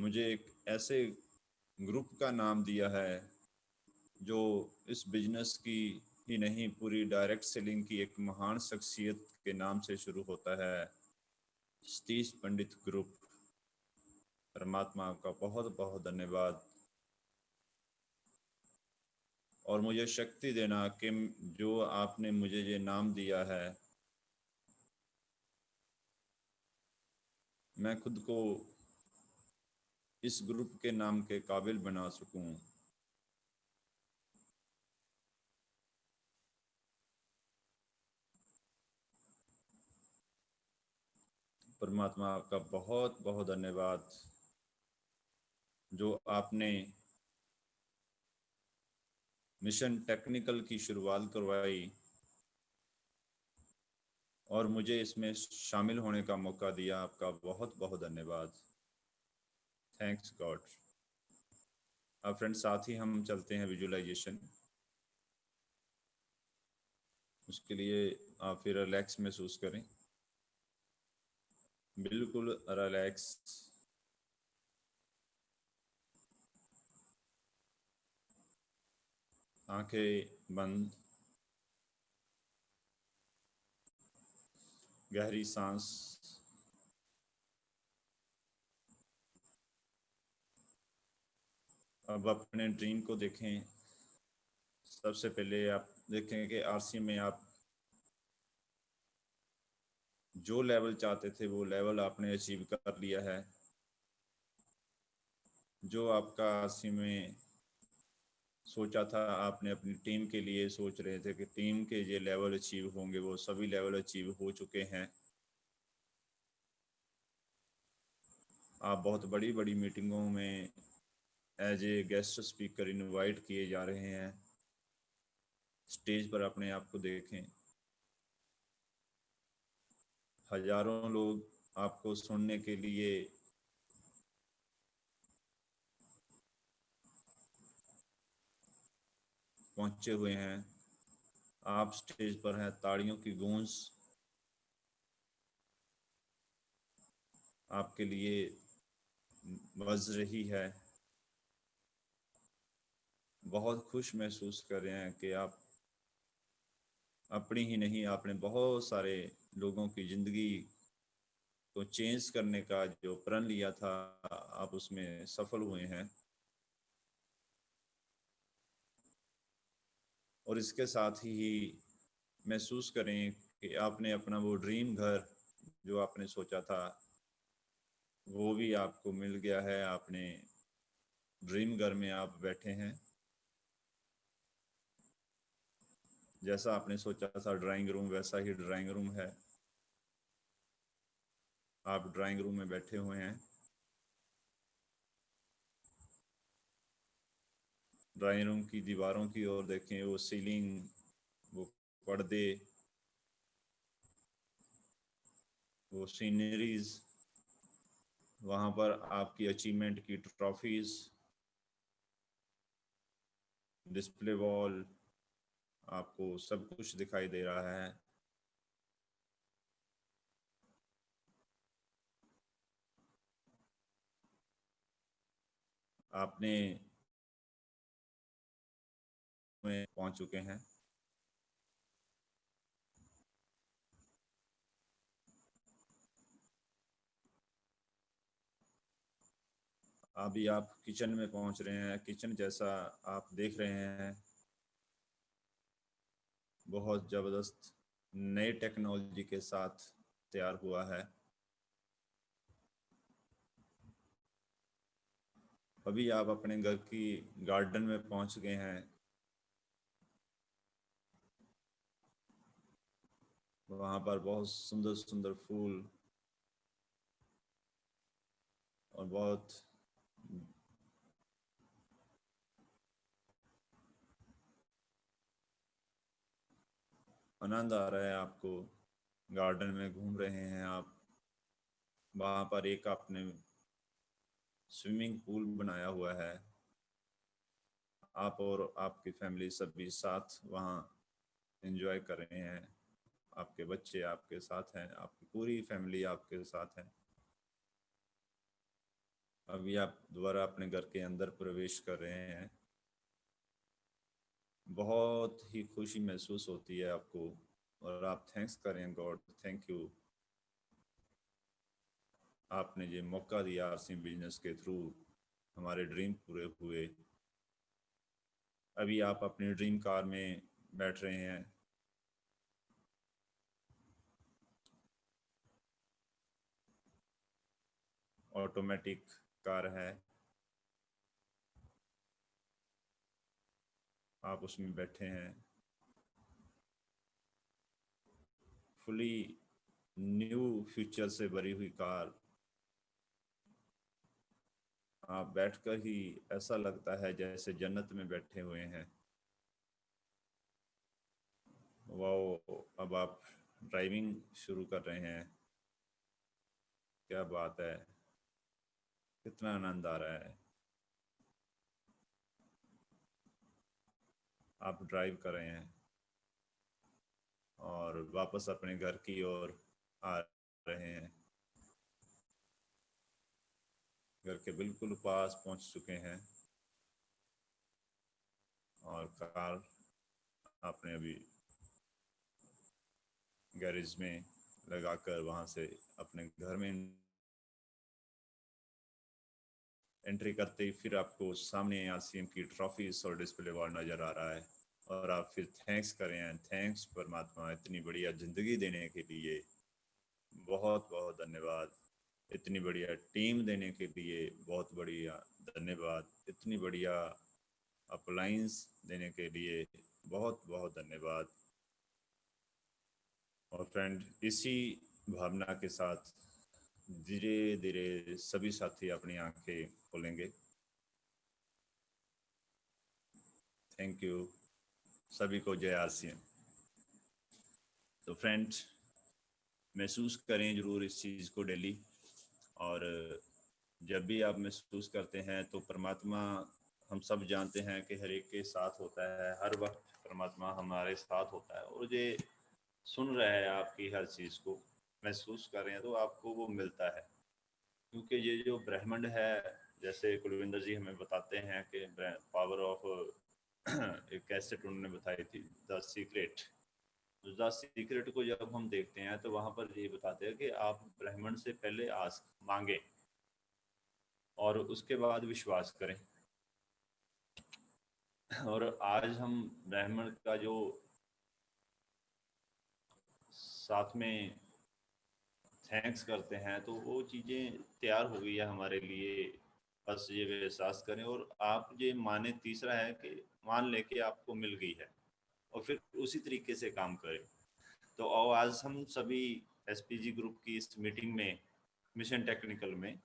मुझे एक ऐसे ग्रुप का नाम दिया है जो इस बिजनेस की ही नहीं, पूरी डायरेक्ट सेलिंग की एक महान शख्सियत के नाम से शुरू होता है, सतीश पंडित ग्रुप। परमात्मा आपका बहुत बहुत धन्यवाद, और मुझे शक्ति देना कि जो आपने मुझे ये नाम दिया है, मैं खुद को इस ग्रुप के नाम के काबिल बना सकूं। परमात्मा आपका बहुत बहुत धन्यवाद, जो आपने मिशन टेक्निकल की शुरुआत करवाई और मुझे इसमें शामिल होने का मौका दिया। आपका बहुत बहुत धन्यवाद। Thanks God. अब फ्रेंड्स, साथ ही हम चलते हैं विजुअलाइजेशन। उसके लिए आप फिर रिलैक्स महसूस करें, बिल्कुल रिलैक्स। आंखें बंद, गहरी सांस। अब अपने ड्रीम को देखें। सबसे पहले आप देखें कि आरसी में आप जो लेवल चाहते थे वो लेवल आपने अचीव कर लिया है। जो आपका आरसी में सोचा था, आपने अपनी टीम के लिए सोच रहे थे कि टीम के ये लेवल अचीव होंगे, वो सभी लेवल अचीव हो चुके हैं। आप बहुत बड़ी बड़ी मीटिंगों में as a guest speaker invite किए जा रहे हैं। स्टेज पर अपने आप को देखें। हजारों लोग आपको सुनने के लिए पहुंचे हुए हैं। आप स्टेज पर हैं, ताड़ियों की गूंज आपके लिए बज रही है। बहुत खुश महसूस कर रहे हैं कि आप अपनी ही नहीं, आपने बहुत सारे लोगों की ज़िंदगी को चेंज करने का जो प्रण लिया था, आप उसमें सफल हुए हैं। और इसके साथ ही महसूस करें कि आपने अपना वो ड्रीम घर जो आपने सोचा था, वो भी आपको मिल गया है। आपने ड्रीम घर में आप बैठे हैं। जैसा आपने सोचा था ड्राइंग रूम, वैसा ही ड्राइंग रूम है। आप ड्राइंग रूम में बैठे हुए हैं। ड्राइंग रूम की दीवारों की ओर देखें, वो सीलिंग, वो पर्दे, वो सीनरीज, वहाँ पर आपकी अचीवमेंट की ट्रॉफीज, डिस्प्ले वॉल, आपको सब कुछ दिखाई दे रहा है। आपने में पहुंच चुके हैं। अभी आप किचन में पहुंच रहे हैं। किचन जैसा आप देख रहे हैं, बहुत ज़बरदस्त नए टेक्नोलॉजी के साथ तैयार हुआ है। अभी आप अपने घर की गार्डन में पहुंच गए हैं। वहाँ पर बहुत सुंदर सुंदर फूल और बहुत आनंद आ रहा है आपको। गार्डन में घूम रहे हैं आप। वहाँ पर एक आपने स्विमिंग पूल बनाया हुआ है। आप और आपकी फैमिली सभी साथ वहाँ एंजॉय कर रहे हैं। आपके बच्चे आपके साथ हैं, आपकी पूरी फैमिली आपके साथ है। अभी आप दोबारा अपने घर के अंदर प्रवेश कर रहे हैं। बहुत ही खुशी महसूस होती है आपको और आप थैंक्स करें गॉड, थैंक यू, आपने ये मौका दिया आरसीएम बिजनेस के थ्रू, हमारे ड्रीम पूरे हुए। अभी आप अपनी ड्रीम कार में बैठ रहे हैं। ऑटोमेटिक कार है, आप उसमें बैठे हैं। फुली न्यू फ्यूचर से भरी हुई कार, आप बैठकर ही ऐसा लगता है जैसे जन्नत में बैठे हुए हैं। वाओ, अब आप ड्राइविंग शुरू कर रहे हैं, क्या बात है, कितना आनंद आ रहा है। आप ड्राइव कर रहे हैं और वापस अपने घर की ओर आ रहे हैं, घर के बिल्कुल पास पहुंच चुके हैं और कार आपने अभी गैरेज में लगाकर वहां से अपने घर में एंट्री करते ही फिर आपको सामने आरसीएम की ट्रॉफीज और डिस्प्ले वॉल नज़र आ रहा है और आप फिर थैंक्स करें, थैंक्स परमात्मा इतनी बढ़िया ज़िंदगी देने के लिए, बहुत बहुत धन्यवाद। इतनी बढ़िया टीम देने के लिए बहुत बढ़िया धन्यवाद। इतनी बढ़िया अप्लायंस देने के लिए बहुत बहुत धन्यवाद। और फ्रेंड, इसी भावना के साथ धीरे धीरे सभी साथी अपनी आंखें खोलेंगे। थैंक यू सभी को, जय आरसीएम। तो फ्रेंड्स, महसूस करें ज़रूर इस चीज़ को डेली, और जब भी आप महसूस करते हैं तो परमात्मा, हम सब जानते हैं कि हर एक के साथ होता है, हर वक्त परमात्मा हमारे साथ होता है और ये सुन रहे हैं आपकी हर चीज़ को, महसूस कर रहे हैं तो आपको वो मिलता है। क्योंकि ये जो ब्रह्मांड है, जैसे कुलविंदर जी हमें बताते हैं कि पावर ऑफ एक कैसेट उन्होंने बताई थी, द सीक्रेट। द सीक्रेट को जब हम देखते हैं तो वहाँ पर ये बताते हैं कि आप ब्रह्मांड से पहले आस मांगे और उसके बाद विश्वास करें। और आज हम ब्रह्मांड का जो साथ में थैंक्स करते हैं तो वो चीज़ें तैयार हो गई है हमारे लिए। बस ये एहसास करें और आप ये माने, तीसरा है कि मान लें कि आपको मिल गई है और फिर उसी तरीके से काम करें। तो और आज हम सभी एसपीजी ग्रुप की इस मीटिंग में, मिशन टेक्निकल में,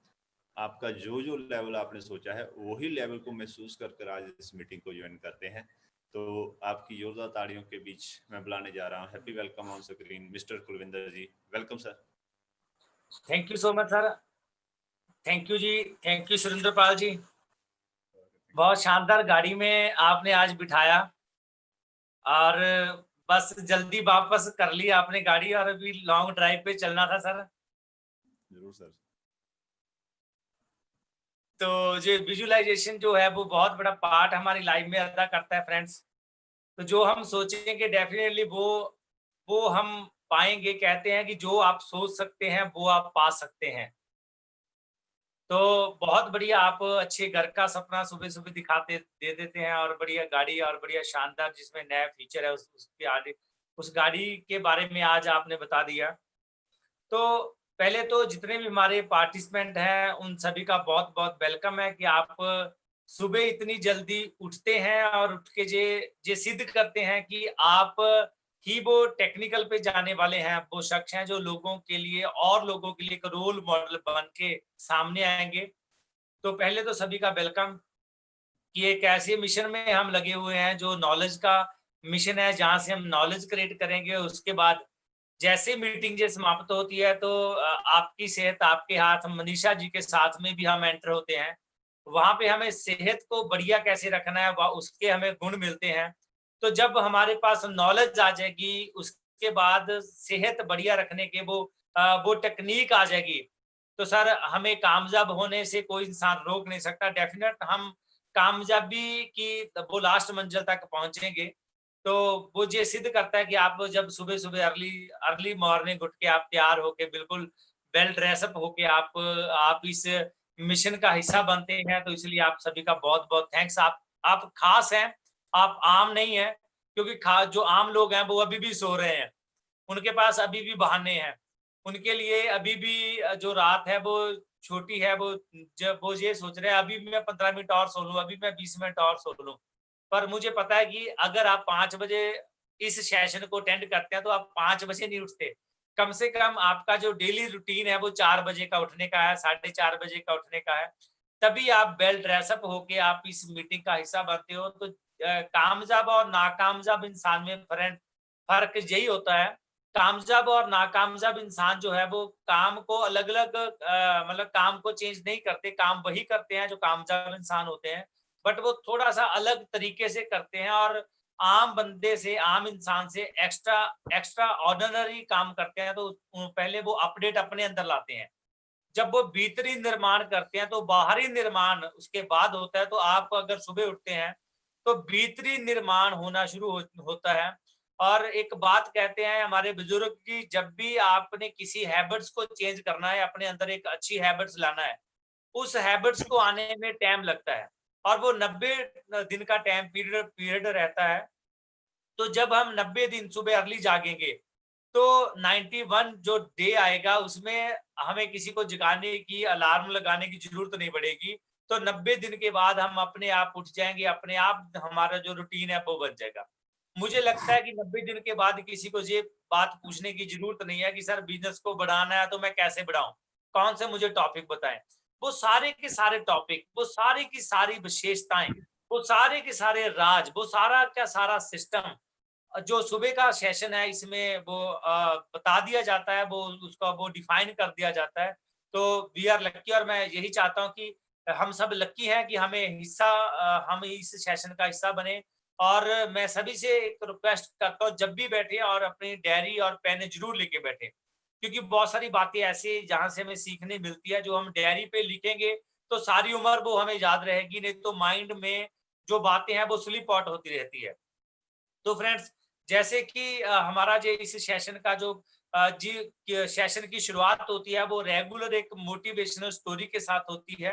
आपका जो जो लेवल आपने सोचा है वही लेवल को महसूस कर कर आज इस मीटिंग को ज्वाइन करते हैं। तो आपकी जोरदार ताड़ियों के बीच मैं बुलाने जा रहा हूँ, happy welcome on screen mister Kulwinder ji. Welcome sir. Thank you so much sir. Thank you ji, thank you Surender Pal ji. बहुत शानदार गाड़ी में आपने आज बिठाया और बस जल्दी वापस कर ली आपने गाड़ी और अभी लॉन्ग ड्राइव पे चलना था सर। जरूर सर। तो ये विजुअलाइजेशन जो है वो बहुत बड़ा पार्ट हमारी लाइफ में अदा करता है फ्रेंड्स। तो जो हम सोचेंगे डेफिनेटली वो हम पाएंगे। कहते हैं कि जो आप सोच सकते हैं वो आप पा सकते हैं। तो बहुत बढ़िया, आप अच्छे घर का सपना सुबह-सुबह दिखाते दे देते हैं और बढ़िया गाड़ी और बढ़िया शानदार जिसमें नया फीचर है उसके आगे उस गाड़ी के बारे में आज आपने बता दिया। तो पहले तो जितने भी हमारे पार्टिसिपेंट हैं उन सभी का बहुत-बहुत वेलकम है कि आप सुबह इतनी जल्दी उठते हैं और उठ के ये सिद्ध करते हैं कि आप ही वो टेक्निकल पे जाने वाले हैं, वो शख्स हैं जो लोगों के लिए और लोगों के लिए एक रोल मॉडल बन के सामने आएँगे। तो पहले तो सभी का वेलकम कि एक ऐसे मिशन में हम लगे हुए हैं जो नॉलेज का मिशन है, जहाँ से हम नॉलेज क्रिएट करेंगे। उसके बाद जैसे मीटिंग जे समाप्त होती है तो आपकी सेहत आपके हाथ, मनीषा जी के साथ में भी हम एंटर होते हैं। वहाँ पे हमें सेहत को बढ़िया कैसे रखना है उसके हमें गुण मिलते हैं। तो जब हमारे पास नॉलेज आ जाएगी, उसके बाद सेहत बढ़िया रखने के वो टेक्नीक आ जाएगी। तो सर हमें कामयाब होने से कोई इंसान रोक नहीं सकता। डेफिनेट हम कामयाबी की वो लास्ट मंजिल तक पहुंचेंगे। तो वो ये सिद्ध करता है कि आप जब सुबह-सुबह अर्ली अर्ली मॉर्निंग उठ के आप तैयार होके बिल्कुल वेल ड्रेस अप होके आप इस मिशन का हिस्सा बनते हैं, तो इसलिए आप सभी का बहुत-बहुत थैंक्स। आप खास हैं, आप आम नहीं हैं, क्योंकि खा जो आम लोग हैं वो अभी भी सो रहे हैं। उनके पास अभी भी बहाने हैं। उनके लिए अभी भी जो रात है वो छोटी है, वो जब वो ये सोच रहे हैं अभी भी मैं 15 मिनट और सो लूँ, अभी मैं 20 मिनट और सो लूँ। पर मुझे पता है कि अगर आप 5 बजे इस सेशन को अटेंड करते हैं तो आप 5 बजे नहीं उठते। कम से कम आपका जो डेली रूटीन है वो 4 बजे का उठने का है, साढ़े 4 बजे का उठने का है। तभी आप वेल ड्रेस अप होके आप इस मीटिंग का हिस्सा बनते हो। तो कामयाब और नाकामयाब इंसान में फ़र्क यही होता है। कामयाब और नाकामयाब इंसान जो है वो काम को अलग-अलग मतलब काम को चेंज नहीं करते, काम वही करते हैं जो कामयाब इंसान होते हैं। बट वो थोड़ा-सा अलग तरीके से करते हैं और आम बंदे से, आम इंसान से एक्स्ट्रा एक्स्ट्रा ऑर्डिनरी काम करते हैं, तो पहले वो अपडेट अपने अंदर लाते हैं। जब वो भीतरी निर्माण करते हैं तो बाहरी निर्माण उसके बाद होता है। तो आप अगर सुबह उठते हैं तो भीतरी निर्माण होना शुरू होता है। और एक बात कहते हैं हमारे बुजुर्ग की, जब भी आपने किसी हैबिट्स को चेंज करना है, अपने अंदर एक अच्छी हैबिट्स लाना है, उस हैबिट्स को आने में टाइम लगता है और वो 90 दिन का टाइम पीरियड पीरियड रहता है। तो जब हम 90 दिन सुबह अर्ली जागेंगे, तो 91 जो डे आएगा उसमें हमें किसी को जगाने की, अलार्म लगाने की ज़रूरत नहीं पड़ेगी। तो 90 दिन के बाद हम अपने आप उठ जाएँगे, अपने आप हमारा जो रूटीन है वो बन जाएगा। मुझे लगता है कि 90 दिन के बाद किसी को ये बात पूछने की ज़रूरत नहीं है कि सर बिज़नेस को बढ़ाना है तो मैं कैसे बढ़ाऊँ? कौन से मुझे टॉपिक बताएँ? वो सारे के सारे टॉपिक, वो सारी की सारी विशेषताएँ, वो सारे के सारे राज, वो सारा का सारा सिस्टम जो सुबह का सेशन है इसमें वो बता दिया जाता है, वो उसका वो डिफाइन कर दिया जाता है। तो वी आर लकी और मैं यही चाहता हूँ कि हम सब लकी हैं कि हम इस सेशन का हिस्सा बने। और मैं सभी से एक रिक्वेस्ट करता हूँ, जब भी बैठे और अपनी डायरी और पेन ज़रूर लेके बैठें। क्योंकि बहुत सारी बातें ऐसी जहाँ से हमें सीखने मिलती है, जो हम डायरी पे लिखेंगे तो सारी उम्र वो हमें याद रहेगी, नहीं तो माइंड में जो बातें हैं वो स्लिप आउट होती रहती है। तो फ्रेंड्स, जैसे कि हमारा जो इस सेशन का जो सेशन की शुरुआत होती है वो रेगुलर एक मोटिवेशनल स्टोरी के साथ होती है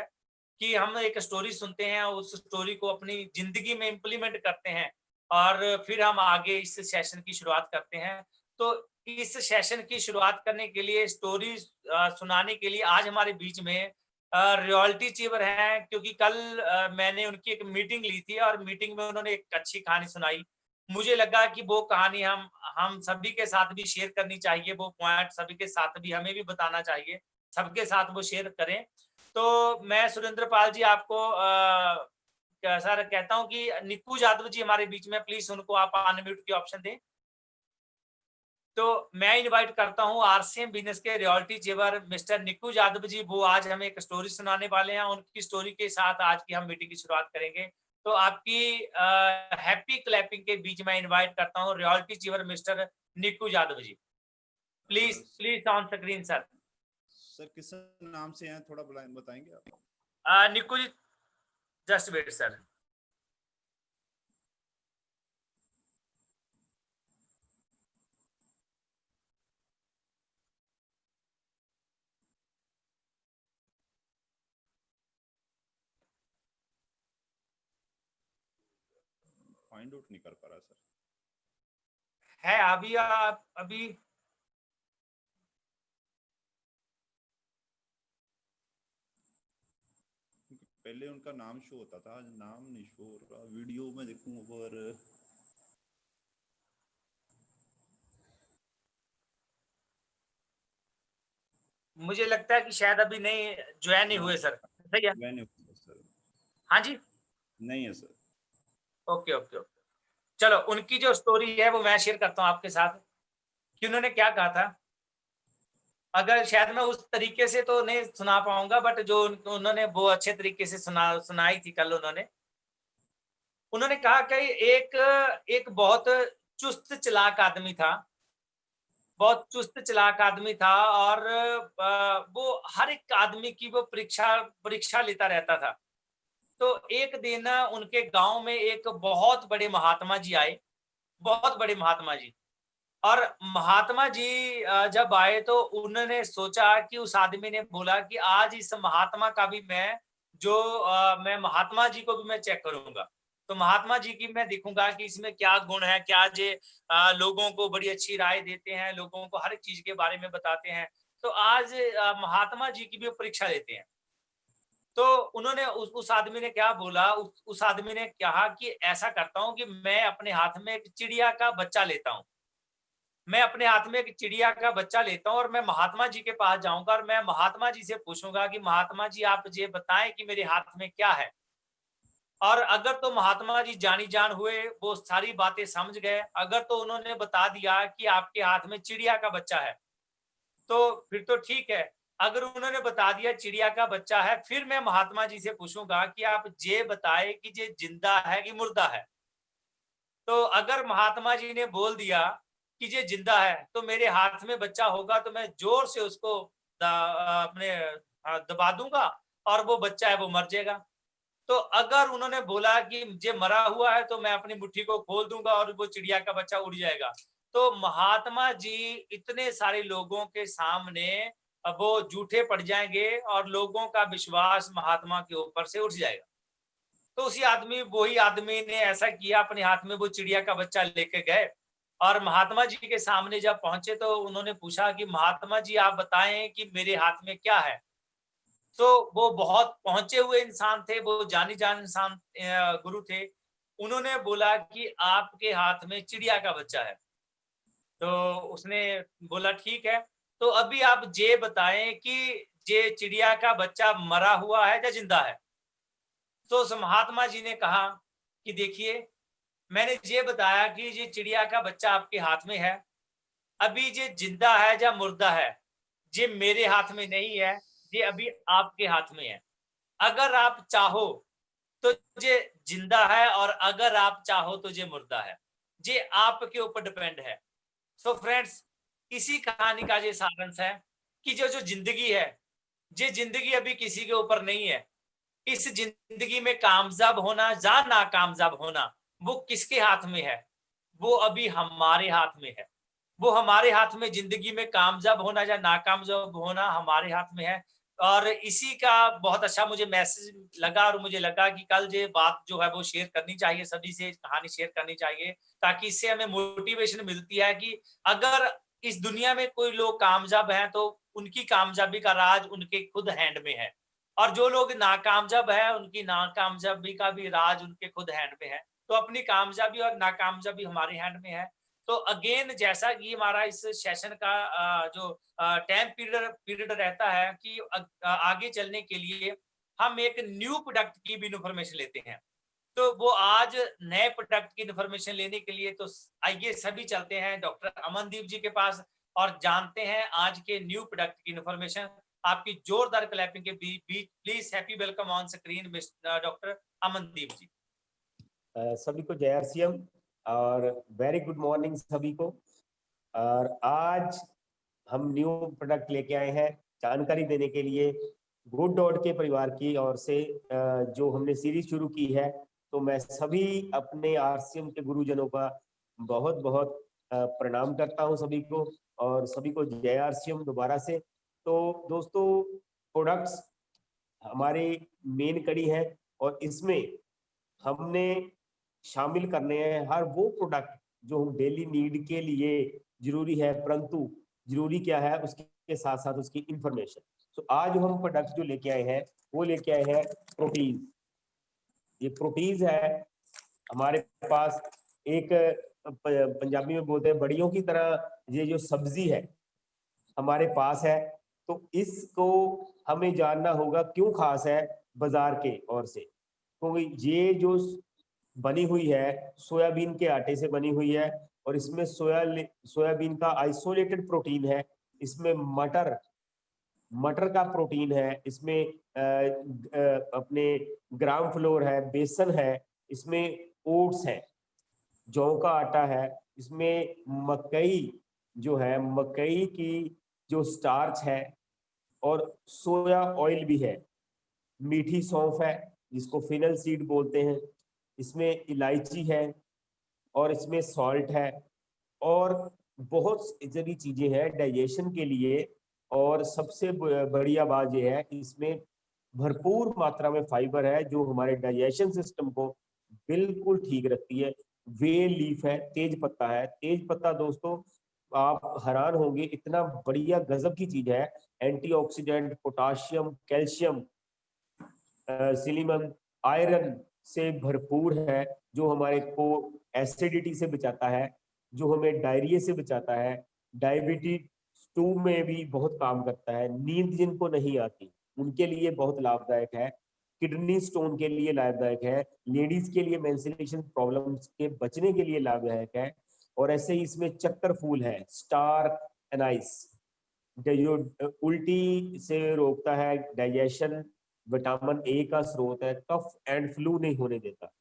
कि हम एक स्टोरी सुनते हैं, उस स्टोरी को अपनी जिंदगी में इम्प्लीमेंट करते हैं और फिर हम आगे इस सेशन की शुरुआत करते हैं। तो इस सेशन की शुरुआत करने के लिए स्टोरी सुनाने के लिए आज हमारे बीच में रॉयल्टी चीवर हैं, क्योंकि कल मैंने उनकी एक मीटिंग ली थी और मीटिंग में उन्होंने एक अच्छी कहानी सुनाई। मुझे लगा कि वो कहानी हम सभी के साथ भी शेयर करनी चाहिए, वो पॉइंट सभी के साथ भी हमें भी बताना चाहिए, सबके साथ वो शेयर करें। तो मैं सुरेंद्र पाल जी आपको सर कहता हूँ कि निक्कू यादव जी हमारे बीच में, प्लीज़ उनको आप अनम्यूट की ऑप्शन दें। तो मैं इनवाइट करता हूँ आरसीएम बिज़नेस के royalty achiever mister Nikku Yadav जी, वो आज हमें एक स्टोरी सुनाने वाले हैं। उनकी स्टोरी के साथ आज की हम मीटिंग की शुरुआत करेंगे। तो आपकी हैप्पी क्लैपिंग के बीच में इनवाइट करता हूँ royalty achiever mister Nikku Yadav ji. Please, please on screen sir. Sir किस नाम से हैं, थोड़ा बताएंगे आप? Nikku ji, just wait sir. Find out नहीं कर पा रहा सर। है अभी आप अभी पहले उनका नाम शो होता था, आज नाम नहीं शो हो रहा। वीडियो में देखूं और मुझे लगता है कि शायद अभी नहीं ज्वाइन नहीं हुए सर, सही है? मैंने सर हाँ जी? नहीं है सर। Okay, okay, okay. चलो उनकी जो स्टोरी है वो मैं शेयर करता हूँ आपके साथ कि उन्होंने क्या कहा था। अगर शायद मैं उस तरीके से तो नहीं सुना पाऊँगा, बट जो उन्होंने वो अच्छे तरीके से सुनाई थी कल उन्होंने। उन्होंने कहा कि एक एक बहुत चुस्त चालाक आदमी था। बहुत चुस्त चालाक आदमी था और वो हर एक आदमी की वो परीक्षा परीक्षा लेता रहता था। तो एक दिन उनके गांव में एक बहुत बड़े महात्मा जी आए, बहुत बड़े महात्मा जी। और महात्मा जी जब आए तो उन्होंने सोचा कि उस आदमी ने बोला कि आज इस महात्मा का भी मैं महात्मा जी को भी मैं चेक करूंगा। तो महात्मा जी की मैं देखूंगा कि इसमें क्या गुण है, क्या जे लोगों को बड़ी अच्छी राय देते हैं, लोगों को हर एक चीज के बारे में बताते हैं। तो आज महात्मा जी की भी वो परीक्षा लेते हैं। तो उन्होंने उस आदमी ने क्या बोला, उस आदमी ने कहा कि ऐसा करता हूँ कि मैं अपने हाथ में एक चिड़िया का बच्चा लेता हूँ। मैं अपने हाथ में एक चिड़िया का बच्चा लेता हूँ और मैं महात्मा जी के पास जाऊँगा और मैं महात्मा जी से पूछूँगा कि महात्मा जी आप ये बताएँ कि मेरे हाथ में क्या है? और अगर तो महात्मा जी जानी-जान हुए, वो सारी बातें समझ गए, अगर तो उन्होंने बता दिया कि आपके हाथ में चिड़िया का बच्चा है, तो फिर तो ठीक है। अगर उन्होंने बता दिया चिड़िया का बच्चा है, फिर मैं महात्मा जी से पूछूँगा कि आप ये बताएँ कि ये ज़िंदा है कि मुर्दा है? तो अगर महात्मा जी ने बोल दिया कि ये जिंदा है, तो मेरे हाथ में बच्चा होगा तो मैं जोर से उसको अपने दबा दूंगा और वो बच्चा है वो मर जाएगा। तो अगर उन्होंने बोला कि ये मरा हुआ है तो मैं अपनी मुट्ठी को खोल दूंगा और वो चिड़िया का बच्चा उड़ जाएगा। तो महात्मा जी इतने सारे लोगों के सामने वो झूठे पड़ जाएंगे और लोगों का विश्वास महात्मा के ऊपर से उठ जाएगा। तो वही आदमी ने ऐसा किया, अपने हाथ में वो चिड़िया का बच्चा लेके गए और महात्मा जी के सामने जब पहुंचे तो उन्होंने पूछा कि महात्मा जी आप बताएं कि मेरे हाथ में क्या है। तो वो बहुत पहुंचे हुए इंसान थे, वो जानी जान इंसान गुरु थे। उन्होंने बोला कि आपके हाथ में चिड़िया का बच्चा है। तो उसने बोला ठीक है, तो अभी आप ये बताएं कि ये चिड़िया का बच्चा मरा हुआ है या जिंदा है। तो उस महात्मा जी ने कहा कि देखिए, मैंने ये बताया कि ये चिड़िया का बच्चा आपके हाथ में है। अभी ये जिंदा है या मुर्दा है, ये मेरे हाथ में नहीं है, ये अभी आपके हाथ में है। अगर आप चाहो तो ये जिंदा है और अगर आप चाहो तो ये मुर्दा है। ये आपके ऊपर डिपेंड है। सो फ्रेंड्स, इसी कहानी का ये सारांश है कि जो जो जिंदगी है, ये जिंदगी अभी किसी के ऊपर नहीं है। इस जिंदगी में कामयाब होना या नाकामयाब होना, वो किसके हाथ में है? वो अभी हमारे हाथ में है। वो हमारे हाथ में, जिंदगी में कामयाब होना या नाकामयाब होना हमारे हाथ में है। और इसी का बहुत अच्छा मुझे मैसेज लगा और मुझे लगा कि कल ये बात जो है वो शेयर करनी चाहिए, सभी से कहानी शेयर करनी चाहिए, ताकि इससे हमें मोटिवेशन मिलती है कि अगर इस दुनिया में कोई लोग कामयाब हैं तो उनकी कामयाबी का राज उनके खुद हैंड में है। और जो लोग नाकामयाब है, उनकी नाकामयाबी का भी राज उनके खुद हैंड में है। तो अपनी कामयाबी और नाकामयाबी हमारे हैंड में है। तो अगेन, जैसा कि हमारा इस सेशन का जो टाइम पीरियड पीरियड रहता है कि आगे चलने के लिए हम एक न्यू प्रोडक्ट की भी इन्फॉर्मेशन लेते हैं। तो वो आज नए प्रोडक्ट की इन्फॉर्मेशन लेने के लिए तो आइए सभी चलते हैं डॉक्टर अमनदीप जी के पास और जानते हैं आज के न्यू प्रोडक्ट की इन्फॉर्मेशन। आपकी जोरदार क्लैपिंग के बीच please happy welcome on screen doctor Amandeep ji. सभी को जय RCM और वेरी गुड मॉर्निंग सभी को। और आज हम न्यू प्रोडक्ट लेके आए हैं जानकारी देने के लिए गुड डॉट के परिवार की ओर से जो हमने सीरीज शुरू की है। तो मैं सभी अपने RCM के गुरुजनों का बहुत बहुत प्रणाम करता हूं सभी को और सभी को जय RCM दोबारा से। तो दोस्तों, प्रोडक्ट्स हमारी मेन कड़ी है और इसमें हमने शामिल करने हैं हर वो प्रोडक्ट जो हम डेली नीड के लिए जरूरी है, परंतु जरूरी क्या है उसके साथ साथ उसकी इंफॉर्मेशन। तो आज हम प्रोडक्ट जो लेके आए हैं वो लेके आए हैं प्रोटीन। ये प्रोटीन है हमारे पास एक पंजाबी में बोलते हैं बड़ियों की तरह, ये जो सब्जी है हमारे पास है। तो इसको हमें जानना होगा क्यों खास है बाजार के ओर से, क्योंकि ये जो बनी हुई है सोयाबीन के आटे से बनी हुई है और इसमें सोयाबीन का आइसोलेटेड प्रोटीन है, इसमें मटर का प्रोटीन है, इसमें अपने ग्राम फ्लोर है, बेसन है, इसमें ओट्स है, जौ का आटा है, इसमें मकई जो है मकई की जो स्टार्च है और सोया ऑयल भी है, मीठी सौंफ है जिसको फिनल सीड बोलते हैं, इसमें इलायची है और इसमें सॉल्ट है और बहुत सारी चीजें हैं डाइजेशन के लिए। और सबसे बढ़िया बात यह है कि इसमें भरपूर मात्रा में फाइबर है जो हमारे डाइजेशन सिस्टम को बिल्कुल ठीक रखती है। वे लीफ है, तेज पत्ता है। तेज पत्ता दोस्तों आप हैरान होंगे, इतना बढ़िया गजब की चीज है। Antioxidant, potassium, calcium, silicon, iron से भरपूर है, जो हमारे को एसिडिटी से बचाता है, जो हमें डायरिया से बचाता है, डायबिटीज 2 में भी बहुत काम करता है, नींद जिनको नहीं आती उनके लिए बहुत लाभदायक है, किडनी स्टोन के लिए लाभदायक है, लेडीज के लिए मेंस्ट्रुएशन प्रॉब्लम्स के बचने के लिए लाभदायक है। और ऐसे ही इसमें चक्कर फूल है, स्टार एनाइस, जो उल्टी से रोकता है, डाइजेशन, विटामिन ए का स्रोत है, कफ एंड फ्लू नहीं होने देता।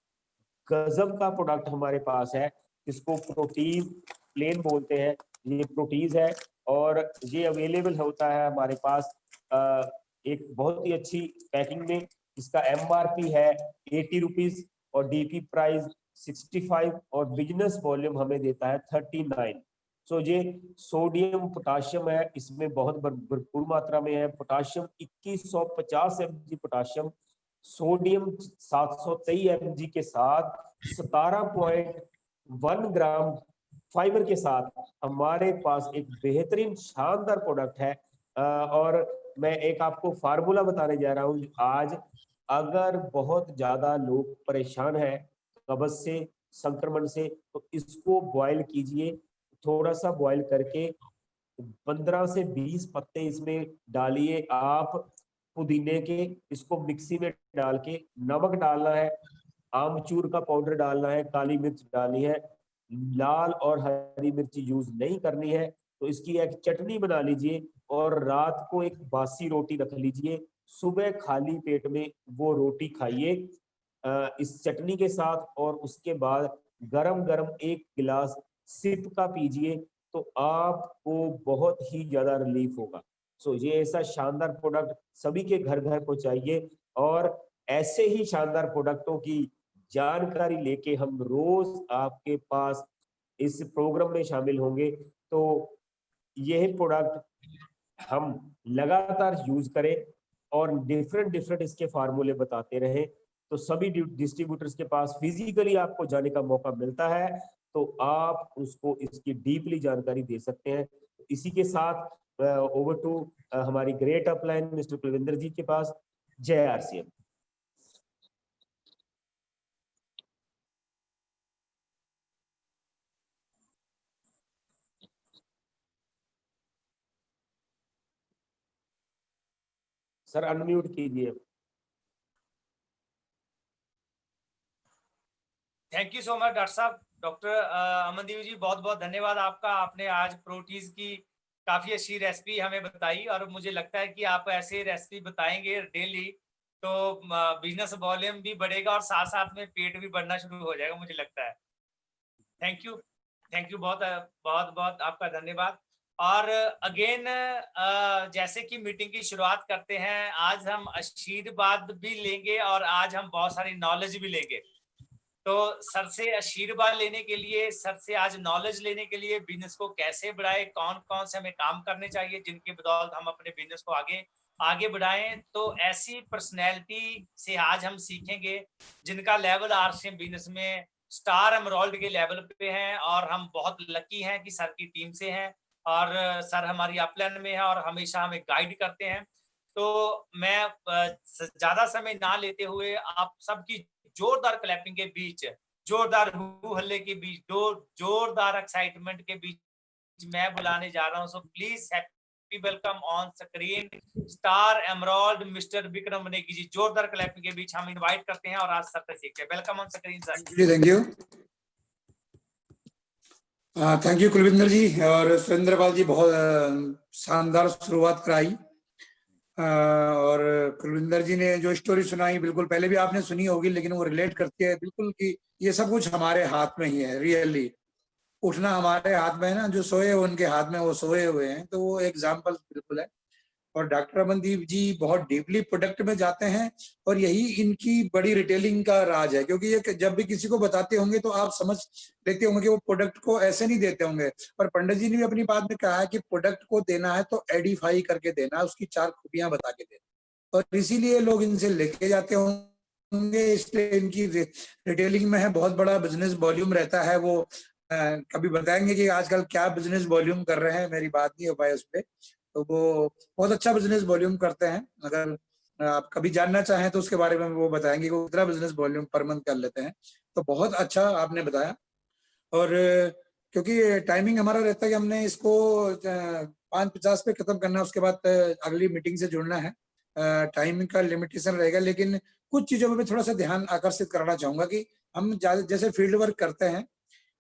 गजब का प्रोडक्ट हमारे पास है, इसको प्रोटीज प्लेन बोलते हैं, ये प्रोटीज है और ये अवेलेबल होता है हमारे पास एक बहुत ही अच्छी पैकिंग में। इसका MRP है 80 रुपीज और DP प्राइस 65 और बिजनेस वॉल्यूम हमें देता है 39। सो ये सोडियम पोटाशियम है, इसमें बहुत भरपूर मात्रा में है। Potassium 2150 mg potassium, sodium 723 mg के साथ 17.1 ग्राम फाइबर के साथ हमारे पास एक बेहतरीन शानदार प्रोडक्ट है। और मैं एक आपको फार्मूला बताने जा रहा हूँ आज। अगर बहुत ज्यादा लोग परेशान हैं कब्ज से, संक्रमण से, तो इसको बॉयल कीजिए, थोड़ा सा बॉयल करके 15 से 20 पत्ते इसमें डालिए आप पुदीने के, इसको मिक्सी में डाल के, नमक डालना है, आमचूर का पाउडर डालना है, काली मिर्च डालनी है, लाल और हरी मिर्च यूज नहीं करनी है। तो इसकी एक चटनी बना लीजिए और रात को एक बासी रोटी रख लीजिए, सुबह खाली पेट में वो रोटी खाइए इस चटनी के साथ, और उसके बाद गरम गरम एक गिलास सिप का पीजिए, तो आपको बहुत ही ज्यादा रिलीफ होगा। सो ये ऐसा शानदार प्रोडक्ट सभी के घर घर को चाहिए, और ऐसे ही शानदार प्रोडक्टों की जानकारी लेके हम रोज आपके पास इस प्रोग्राम में शामिल होंगे। तो यह प्रोडक्ट हम लगातार यूज करें और डिफरेंट इसके फार्मूले बताते रहें, तो सभी डिस्ट्रीब्यूटर्स के पास फिजिकली आपको जाने का मौका मिलता है, तो आप उसको इसकी डीपली जानकारी दे सकते हैं। इसी के साथ ओवर टू हमारी ग्रेट अपलाइन मिस्टर कुलविंदर जी के पास। जय RCM। सर अनम्यूट कीजिए। Thank you so much doctor साहब। डॉक्टर अमनदीप जी, बहुत बहुत धन्यवाद आपका। आपने आज प्रोटीज की काफी अच्छी रेसिपी हमें बताई, और मुझे लगता है कि आप ऐसे रेसिपी बताएंगे डेली तो बिजनेस वॉल्यूम भी बढ़ेगा और साथ साथ में पेट भी बढ़ना शुरू हो जाएगा, मुझे लगता है। थैंक यू बहुत बहुत बहुत आपका धन्यवाद। और अगेन जैसे कि मीटिंग की शुरुआत करते हैं, आज हम आशीर्वाद भी लेंगे और आज हम बहुत सारी नॉलेज भी लेंगे। तो सर से आशीर्वाद लेने के लिए, सर से आज नॉलेज लेने के लिए, बिजनेस को कैसे बढ़ाए, कौन कौन से हमें काम करने चाहिए जिनकी बदौलत हम अपने बिजनेस को आगे बढ़ाएं, तो ऐसी पर्सनैलिटी से आज हम सीखेंगे जिनका लेवल RCM बिजनेस में स्टार एमरॉल्ड के लेवल पे हैं। और हम बहुत लकी हैं कि सर की टीम से हैं, और सर हमारी अपलाइन में है और हमेशा हमें गाइड करते हैं। तो मैं ज्यादा समय ना लेते हुए आप सबकी जोरदार क्लैपिंग के बीच, जोरदार हू हल्ले के बीच, जोरदार एक्साइटमेंट के बीच मैं बुलाने जा रहा हूं। So please happy welcome on screen star emerald mister Vikram Negi ji. जोरदार क्लैपिंग के बीच हम इनवाइट करते हैं और आज सर से सीखते हैं। Welcome on screen sir. Thank you thank you Kulwinder ji और सुरेंद्रपाल जी, बहुत शानदार शुरुआत कराई। और कुलविंदर जी ने जो स्टोरी सुनाई बिल्कुल पहले भी आपने सुनी होगी, लेकिन वो रिलेट करती है बिल्कुल कि ये सब कुछ हमारे हाथ में ही है रियली। उठना हमारे हाथ में है ना, जो सोए हुए उनके हाथ में वो सोए हुए हैं, तो वो एग्जाम्पल बिल्कुल है। और डॉक्टर अमनदीप जी बहुत डीपली प्रोडक्ट में जाते हैं और यही इनकी बड़ी रिटेलिंग का राज है, क्योंकि ये जब भी किसी को बताते होंगे तो आप समझ लेते होंगे कि वो प्रोडक्ट को ऐसे नहीं देते होंगे। पर पंडित जी ने भी अपनी बात में कहा है कि प्रोडक्ट को देना है तो एडिफाई करके देना है, उसकी 4 खूबियां बता के देना, और इसीलिए लोग इनसे लेके जाते होंगे, इसलिए इनकी रिटेलिंग में है बहुत बड़ा बिजनेस वॉल्यूम रहता है। वो कभी बताएंगे कि आजकल क्या बिजनेस वॉल्यूम कर रहे हैं, मेरी बात नहीं हो पाई उस पर, तो वो बहुत अच्छा बिजनेस वॉल्यूम करते हैं। अगर आप कभी जानना चाहें तो उसके बारे में वो बताएंगे कि वो कितना बिजनेस वॉल्यूम पर मंथ कर लेते हैं। तो बहुत अच्छा आपने बताया। और क्योंकि टाइमिंग हमारा रहता है कि हमने इसको 5:50 पे खत्म करना है, उसके बाद अगली मीटिंग से जुड़ना है, टाइमिंग का लिमिटेशन रहेगा। लेकिन कुछ चीजों में मैं थोड़ा सा ध्यान आकर्षित कराना चाहूंगा कि हम जैसे फील्ड वर्क करते हैं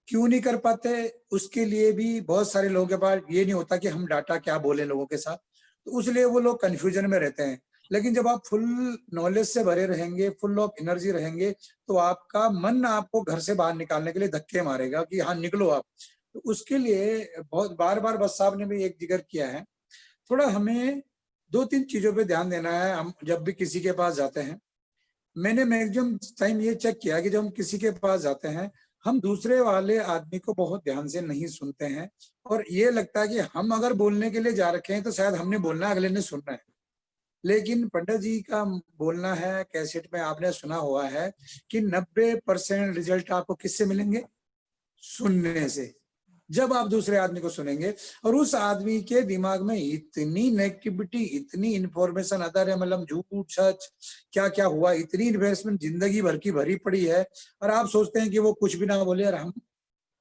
क्यों नहीं कर पाते, उसके लिए भी बहुत सारे लोगों के पास ये नहीं होता कि हम डाटा क्या बोले लोगों के साथ, तो इसलिए वो लोग कंफ्यूजन में रहते हैं। लेकिन जब आप फुल नॉलेज से भरे रहेंगे, फुल ऑफ एनर्जी रहेंगे, तो आपका मन आपको घर से बाहर निकालने के लिए धक्के मारेगा कि हाँ निकलो आप। तो उसके लिए बहुत बार बार बस साहब ने भी एक जिक्र किया है, थोड़ा हमें 2-3 चीजों पे ध्यान देना है हम जब भी किसी के पास जाते हैं। मैंने मैक्सिमम टाइम ये चेक किया कि जब हम किसी के पास जाते हैं, हम दूसरे वाले आदमी को बहुत ध्यान से नहीं सुनते हैं, और ये लगता है कि हम अगर बोलने के लिए जा रखे हैं तो शायद हमने बोलना है, अगले ने सुनना है। लेकिन पंडित जी का बोलना है, कैसेट में आपने सुना हुआ है कि 90% रिजल्ट आपको किससे मिलेंगे? सुनने से। जब आप दूसरे आदमी को सुनेंगे और उस आदमी के दिमाग में इतनी नेगेटिविटी, इतनी इंफॉर्मेशन आता है, मतलब झूठ सच क्या क्या हुआ, इतनी इन्वेस्टमेंट जिंदगी भर की भरी पड़ी है, और आप सोचते हैं कि वो कुछ भी ना बोले और हम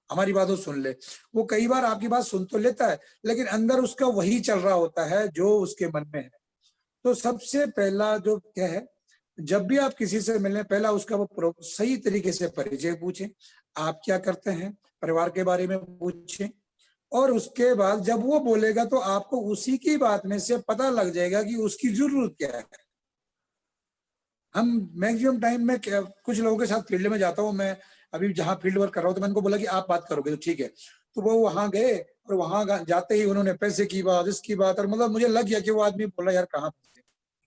हमारी बात सुन ले। वो कई बार आपकी बात सुन तो लेता है, लेकिन अंदर उसका वही चल रहा होता है जो उसके मन में है। तो सबसे पहला जो क्या है, जब भी आप किसी से मिलें, पहला उसका वो सही तरीके से परिचय पूछें, आप क्या करते हैं, परिवार के बारे में पूछें, और उसके बाद जब वो बोलेगा तो आपको उसी की बात में से पता लग जाएगा कि उसकी जरूरत क्या है। हम मैक्सिमम टाइम में कुछ लोगों के साथ फील्ड में जाता हूँ, मैं अभी जहाँ फील्ड वर्क कर रहा हूँ, तो मैंने उनको बोला कि आप बात करोगे तो ठीक है। तो वो वहां गए और वहां जाते ही उन्होंने पैसे की बात, इसकी बात, और मतलब मुझे लग गया कि वो आदमी बोला यार कहाँ,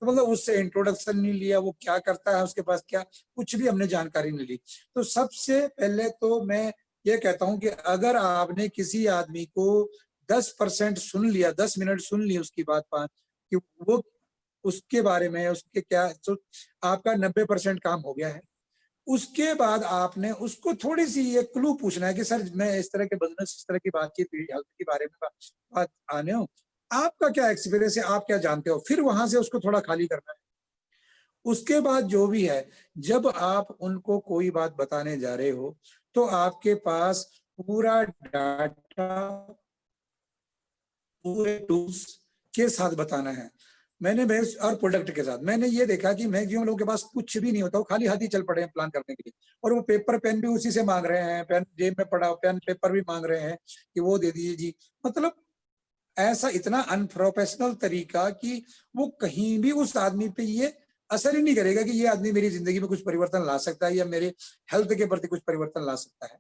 तो मतलब उससे इंट्रोडक्शन नहीं लिया, वो क्या करता है, उसके पास क्या, कुछ भी हमने जानकारी नहीं ली। तो सबसे पहले तो मैं ये कहता हूं कि अगर आपने किसी आदमी को 10% सुन लिया, 10 मिनट सुन ली उसकी बात कि वो उसके बारे में, उसके क्या, तो आपका 90% काम हो गया है। उसके बाद आपने उसको थोड़ी सी ये क्लू पूछना है कि सर मैं इस तरह के बिजनेस, इस तरह की बातचीत हेल्थ के बारे में बात आने हो, आपका क्या एक्सपीरियंस है, आप क्या जानते हो, फिर वहां से उसको थोड़ा खाली करना है। उसके बाद जो भी है, जब आप उनको कोई बात बताने जा रहे हो तो आपके पास पूरा डाटा, पूरे टूल्स के साथ बताना है। मैंने और प्रोडक्ट के साथ मैंने ये देखा कि मैक्सिमम लोगों के पास कुछ भी नहीं होता, वो खाली हाथ ही चल पड़े हैं प्लान करने के लिए, और वो पेपर पेन भी उसी से मांग रहे हैं, पेन जेब में पड़ा पेन पेपर भी मांग रहे हैं कि वो दे दीजिए जी। मतलब ऐसा इतना अनप्रोफेशनल तरीका कि वो कहीं भी उस आदमी पे ये असर ही नहीं करेगा कि ये आदमी मेरी जिंदगी में कुछ परिवर्तन ला सकता है या मेरे हेल्थ के प्रति कुछ परिवर्तन ला सकता है।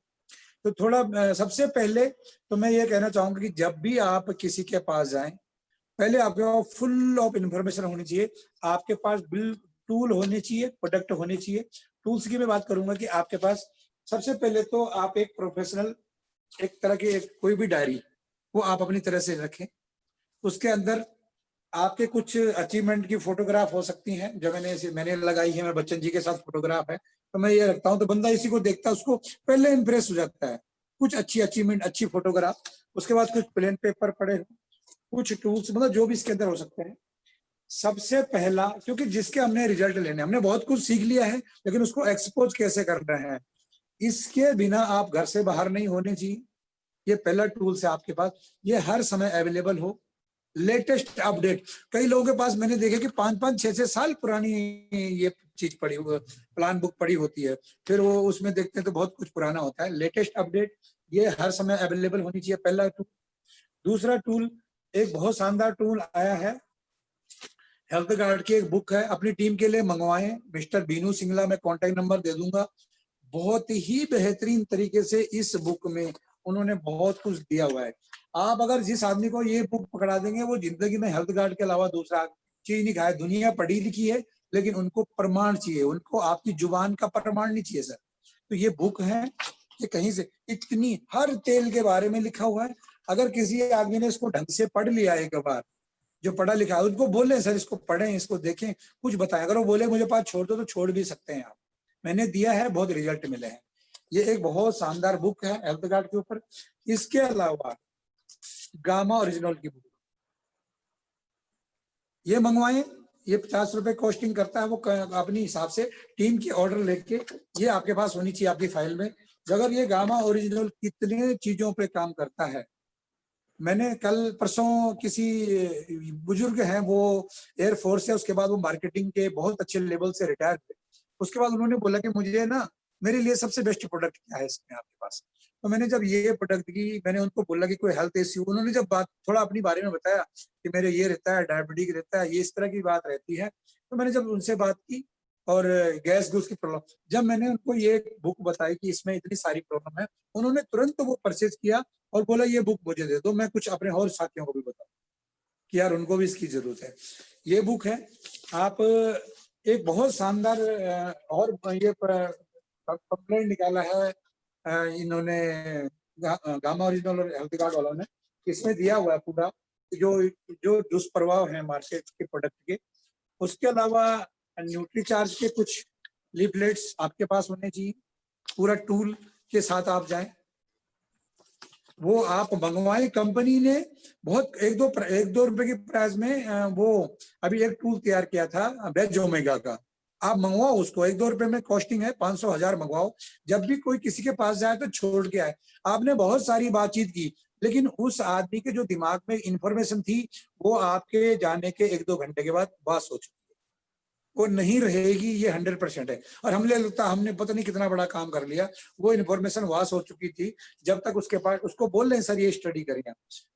तो थोड़ा सबसे पहले तो मैं ये कहना चाहूंगा कि जब भी आप किसी के पास जाएं, पहले आपके पास फुल ऑफ इंफॉर्मेशन होनी चाहिए, आपके पास बिल टूल होने चाहिए, प्रोडक्ट होने चाहिए। टूल्स की मैं बात करूंगा कि आपके पास सबसे पहले तो आप एक प्रोफेशनल, एक तरह की कोई भी डायरी वो आप अपनी तरह से रखें। उसके अंदर आपके कुछ अचीवमेंट की फोटोग्राफ हो सकती हैं, जो मैंने लगाई है, मैं बच्चन जी के साथ फोटोग्राफ है तो मैं ये रखता हूँ, तो बंदा इसी को देखता है, उसको पहले इंप्रेस हो जाता है। कुछ अच्छी अचीवमेंट, अच्छी फोटोग्राफ, उसके बाद कुछ प्लेन पेपर पड़े, कुछ टूल्स, मतलब जो भी इसके अंदर हो सकते हैं। सबसे पहला, क्योंकि जिसके हमने रिजल्ट लेने, हमने बहुत कुछ सीख लिया है, लेकिन उसको एक्सपोज कैसे करना है, इसके बिना आप घर से बाहर नहीं होने चाहिए। ये पहला टूल्स है आपके पास, ये हर समय अवेलेबल हो, लेटेस्ट अपडेट। कई लोगों के पास मैंने देखा कि 5-5, 6-6 साल पुरानी ये चीज पड़ी, प्लान बुक पड़ी होती है, फिर वो उसमें देखते हैं तो बहुत कुछ पुराना होता है। लेटेस्ट अपडेट ये हर समय अवेलेबल होनी चाहिए, पहला टूल। दूसरा टूल, एक बहुत शानदार टूल आया है, हेल्थ गार्ड की एक बुक है, अपनी टीम के लिए मंगवाएं, मिस्टर बीनू सिंगला, मैं कॉन्टेक्ट नंबर दे दूंगा। बहुत ही बेहतरीन तरीके से इस बुक में उन्होंने बहुत कुछ दिया हुआ है। आप अगर जिस आदमी को ये बुक पकड़ा देंगे, वो जिंदगी में हेल्थ कार्ड के अलावा दूसरा चीज नहीं खाए। दुनिया पढ़ी लिखी है, लेकिन उनको प्रमाण चाहिए, उनको आपकी जुबान का प्रमाण नहीं चाहिए सर। तो ये बुक है, ये कहीं से इतनी हर तेल के बारे में लिखा हुआ है। अगर किसी आदमी ने इसको ढंग से पढ़ लिया एक बार, जो पढ़ा लिखा है, उनको बोले सर इसको पढ़ें, इसको देखें, कुछ बताएं। अगर वो बोले मुझे पास छोड़ दो, तो छोड़ भी सकते हैं आप। मैंने दिया है, बहुत रिजल्ट मिले हैं। ये एक बहुत शानदार बुक है हेल्थ कार्ड के ऊपर। इसके अलावा गामा ओरिजिनल की बुक ये मंगवाएं, ये 50 रुपए कॉस्टिंग करता है। वो अपनी हिसाब से टीम की ऑर्डर लेके ये आपके पास होनी चाहिए आपकी फाइल में। अगर ये गामा ओरिजिनल कितने चीजों पे काम करता है। मैंने कल परसों किसी बुजुर्ग हैं, वो एयरफोर्स है, उसके बाद वो मार्केटिंग के बहुत अच्छे लेवल से रिटायर हुए। उसके बाद उन्होंने बोला कि मुझे ना, मेरे लिए सबसे बेस्ट प्रोडक्ट क्या है इसमें आपके पास। तो मैंने जब ये प्रोडक्ट की, मैंने उनको बोला कि कोई हेल्थ इश्यू, उन्होंने जब बात थोड़ा अपनी बारे में बताया कि मेरे ये रहता है, डायबिटीज रहता है, ये इस तरह की बात रहती है। तो मैंने जब उनसे बात की और गैस गुस की प्रॉब्लम, जब मैंने उनको ये बुक बताई कि इसमें इतनी सारी प्रॉब्लम है, उन्होंने तुरंत वो परचेज किया और बोला ये बुक मुझे दे दो, मैं कुछ अपने और साथियों को भी बताऊं कि यार उनको भी इसकी जरूरत है। ये बुक है। आप एक बहुत शानदार और ये कंप्लेंट निकाला है इन्होंने गामा ओरिजिनल और हेल्थ कार्ड वालों ने। इसमें दिया हुआ है पूरा जो जो दुष्प्रभाव है मार्केट के प्रोडक्ट के। उसके अलावा न्यूट्री चार्ज के कुछ लीफलेट्स आपके पास होने चाहिए, पूरा टूल के साथ आप जाएं, वो आप मंगवाएं। कंपनी ने बहुत एक दो रुपए की प्राइस में वो अभी एक टूल तैयार किया था वेज ओमेगा का, आप मंगवाओ उसको, 1-2 रुपए में कॉस्टिंग है, 500-1000 मंगवाओ। जब भी कोई किसी के पास जाए तो छोड़ के आए। आपने बहुत सारी बातचीत की, लेकिन उस आदमी के जो दिमाग में इंफॉर्मेशन थी, वो आपके जाने के 1-2 घंटे के बाद वास हो चुकी है, वो नहीं रहेगी, ये 100% है। और हमने लगता हमने पता नहीं कितना बड़ा काम कर लिया, वो इन्फॉर्मेशन वास हो चुकी थी जब तक उसके पास, उसको बोल रहे हैं सर ये स्टडी करिए।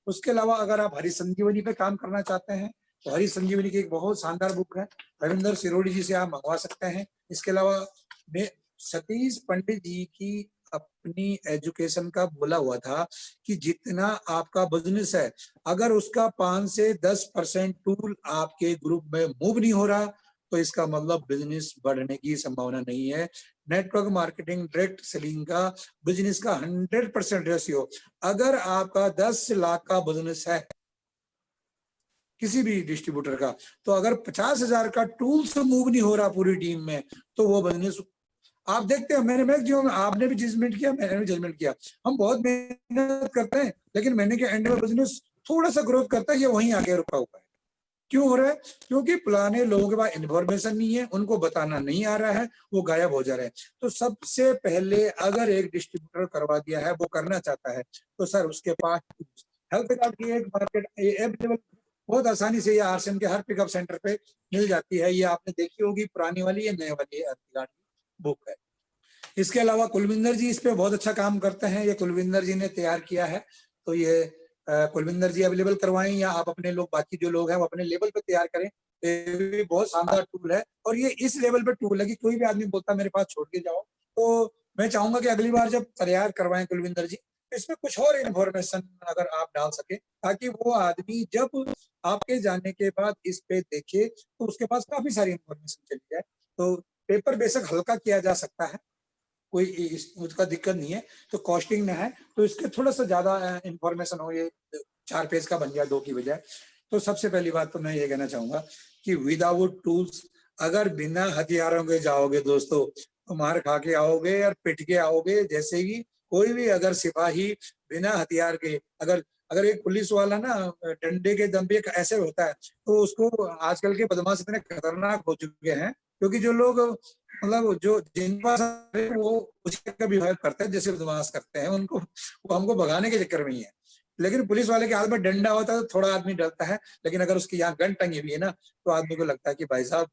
उसके अलावा अगर आप हरी संजीवनी पे काम करना चाहते हैं तो हरी संजीवनी की एक बहुत शानदार बुक है, रविंदर सिरोड़ी जी से आप मंगवा सकते हैं। इसके अलावा सतीश पंडित जी की अपनी एजुकेशन का बोला हुआ था कि जितना आपका बिजनेस है, अगर उसका 5 से 10% टूल आपके ग्रुप में मूव नहीं हो रहा, तो इसका मतलब बिजनेस बढ़ने की संभावना नहीं है। नेटवर्क मार्केटिंग, डायरेक्ट सेलिंग का बिजनेस का 100% रेशियो, अगर आपका 10 लाख का बिजनेस है किसी भी डिस्ट्रीब्यूटर का, तो अगर 50,000 का टूल से मूव नहीं हो रहा पूरी टीम में, तो वो बिजनेस आप देखते हैं। मैंने आपने भी जजमेंट किया, मैंने भी जजमेंट किया। हम बहुत मेहनत करते हैं, लेकिन महीने के एंड में बिजनेस थोड़ा सा ग्रोथ करता है, ये वहीं आगे रुका हुआ है। क्यों हो रहा है? क्योंकि पुराने लोगों के पास इन्फॉर्मेशन नहीं है, उनको बताना नहीं आ रहा है, वो गायब हो जा रहे हैं। तो सबसे पहले अगर एक डिस्ट्रीब्यूटर करवा दिया है, वो करना चाहता है, तो सर उसके पास हेल्थ कार्ड की एक मार्केट अवेलेबल बहुत आसानी से, ये आरसीएम के हर पिकअप सेंटर पे मिल जाती है। ये आपने देखी होगी, पुरानी वाली या नए वाली हेल्थ कार्ड की बुक है। इसके अलावा कुलविंदर जी इस पे बहुत अच्छा काम करते हैं, ये कुलविंदर जी ने तैयार किया है। तो ये कुलविंदर जी अवेलेबल करवाएं, या आप अपने लोग, बाकी जो लोग हैं वो अपने लेवल पे तैयार करें। ये भी बहुत शानदार टूल है, और ये इस लेवल पे टूल है कि कोई भी आदमी बोलता मेरे पास छोड़ के जाओ, तो मैं चाहूंगा कि अगली बार जब तैयार करवाएं कुलविंदर जी, इसमें कुछ और इन्फॉर्मेशन अगर आप डाल सके, ताकि वो आदमी जब आपके जाने के बाद इस पे देखे तो उसके पास काफी सारी इन्फॉर्मेशन चली जाए। तो पेपर बेशक हल्का किया जा सकता है, कोई उसका दिक्कत नहीं है, तो कॉस्टिंग में है, तो इसके थोड़ा सा ज्यादा इन्फॉर्मेशन हो, ये 4 पेज का बन जाए 2 की बजाय। तो सबसे पहली बात तो मैं ये कहना चाहूंगा कि विदाउट टूल्स, अगर बिना हथियारों के जाओगे दोस्तों, तो मार खा के आओगे और पिट के आओगे। जैसे ही कोई भी अगर सिपाही बिना हथियार के, अगर एक पुलिस वाला ना डंडे के दम पे ऐसे होता है, तो उसको आजकल के बदमाश इतने खतरनाक हो चुके हैं, क्योंकि जो लोग मतलब जो जिन पास वो उसी का बिहेव करते हैं जैसे बदमाश करते हैं, उनको वो हमको भगाने के चक्कर में ही है। लेकिन पुलिस वाले के हाथ में डंडा होता है तो थोड़ा आदमी डरता है, लेकिन अगर उसकी यहाँ गन टंगी हुई है ना, तो आदमी को लगता है कि भाई साहब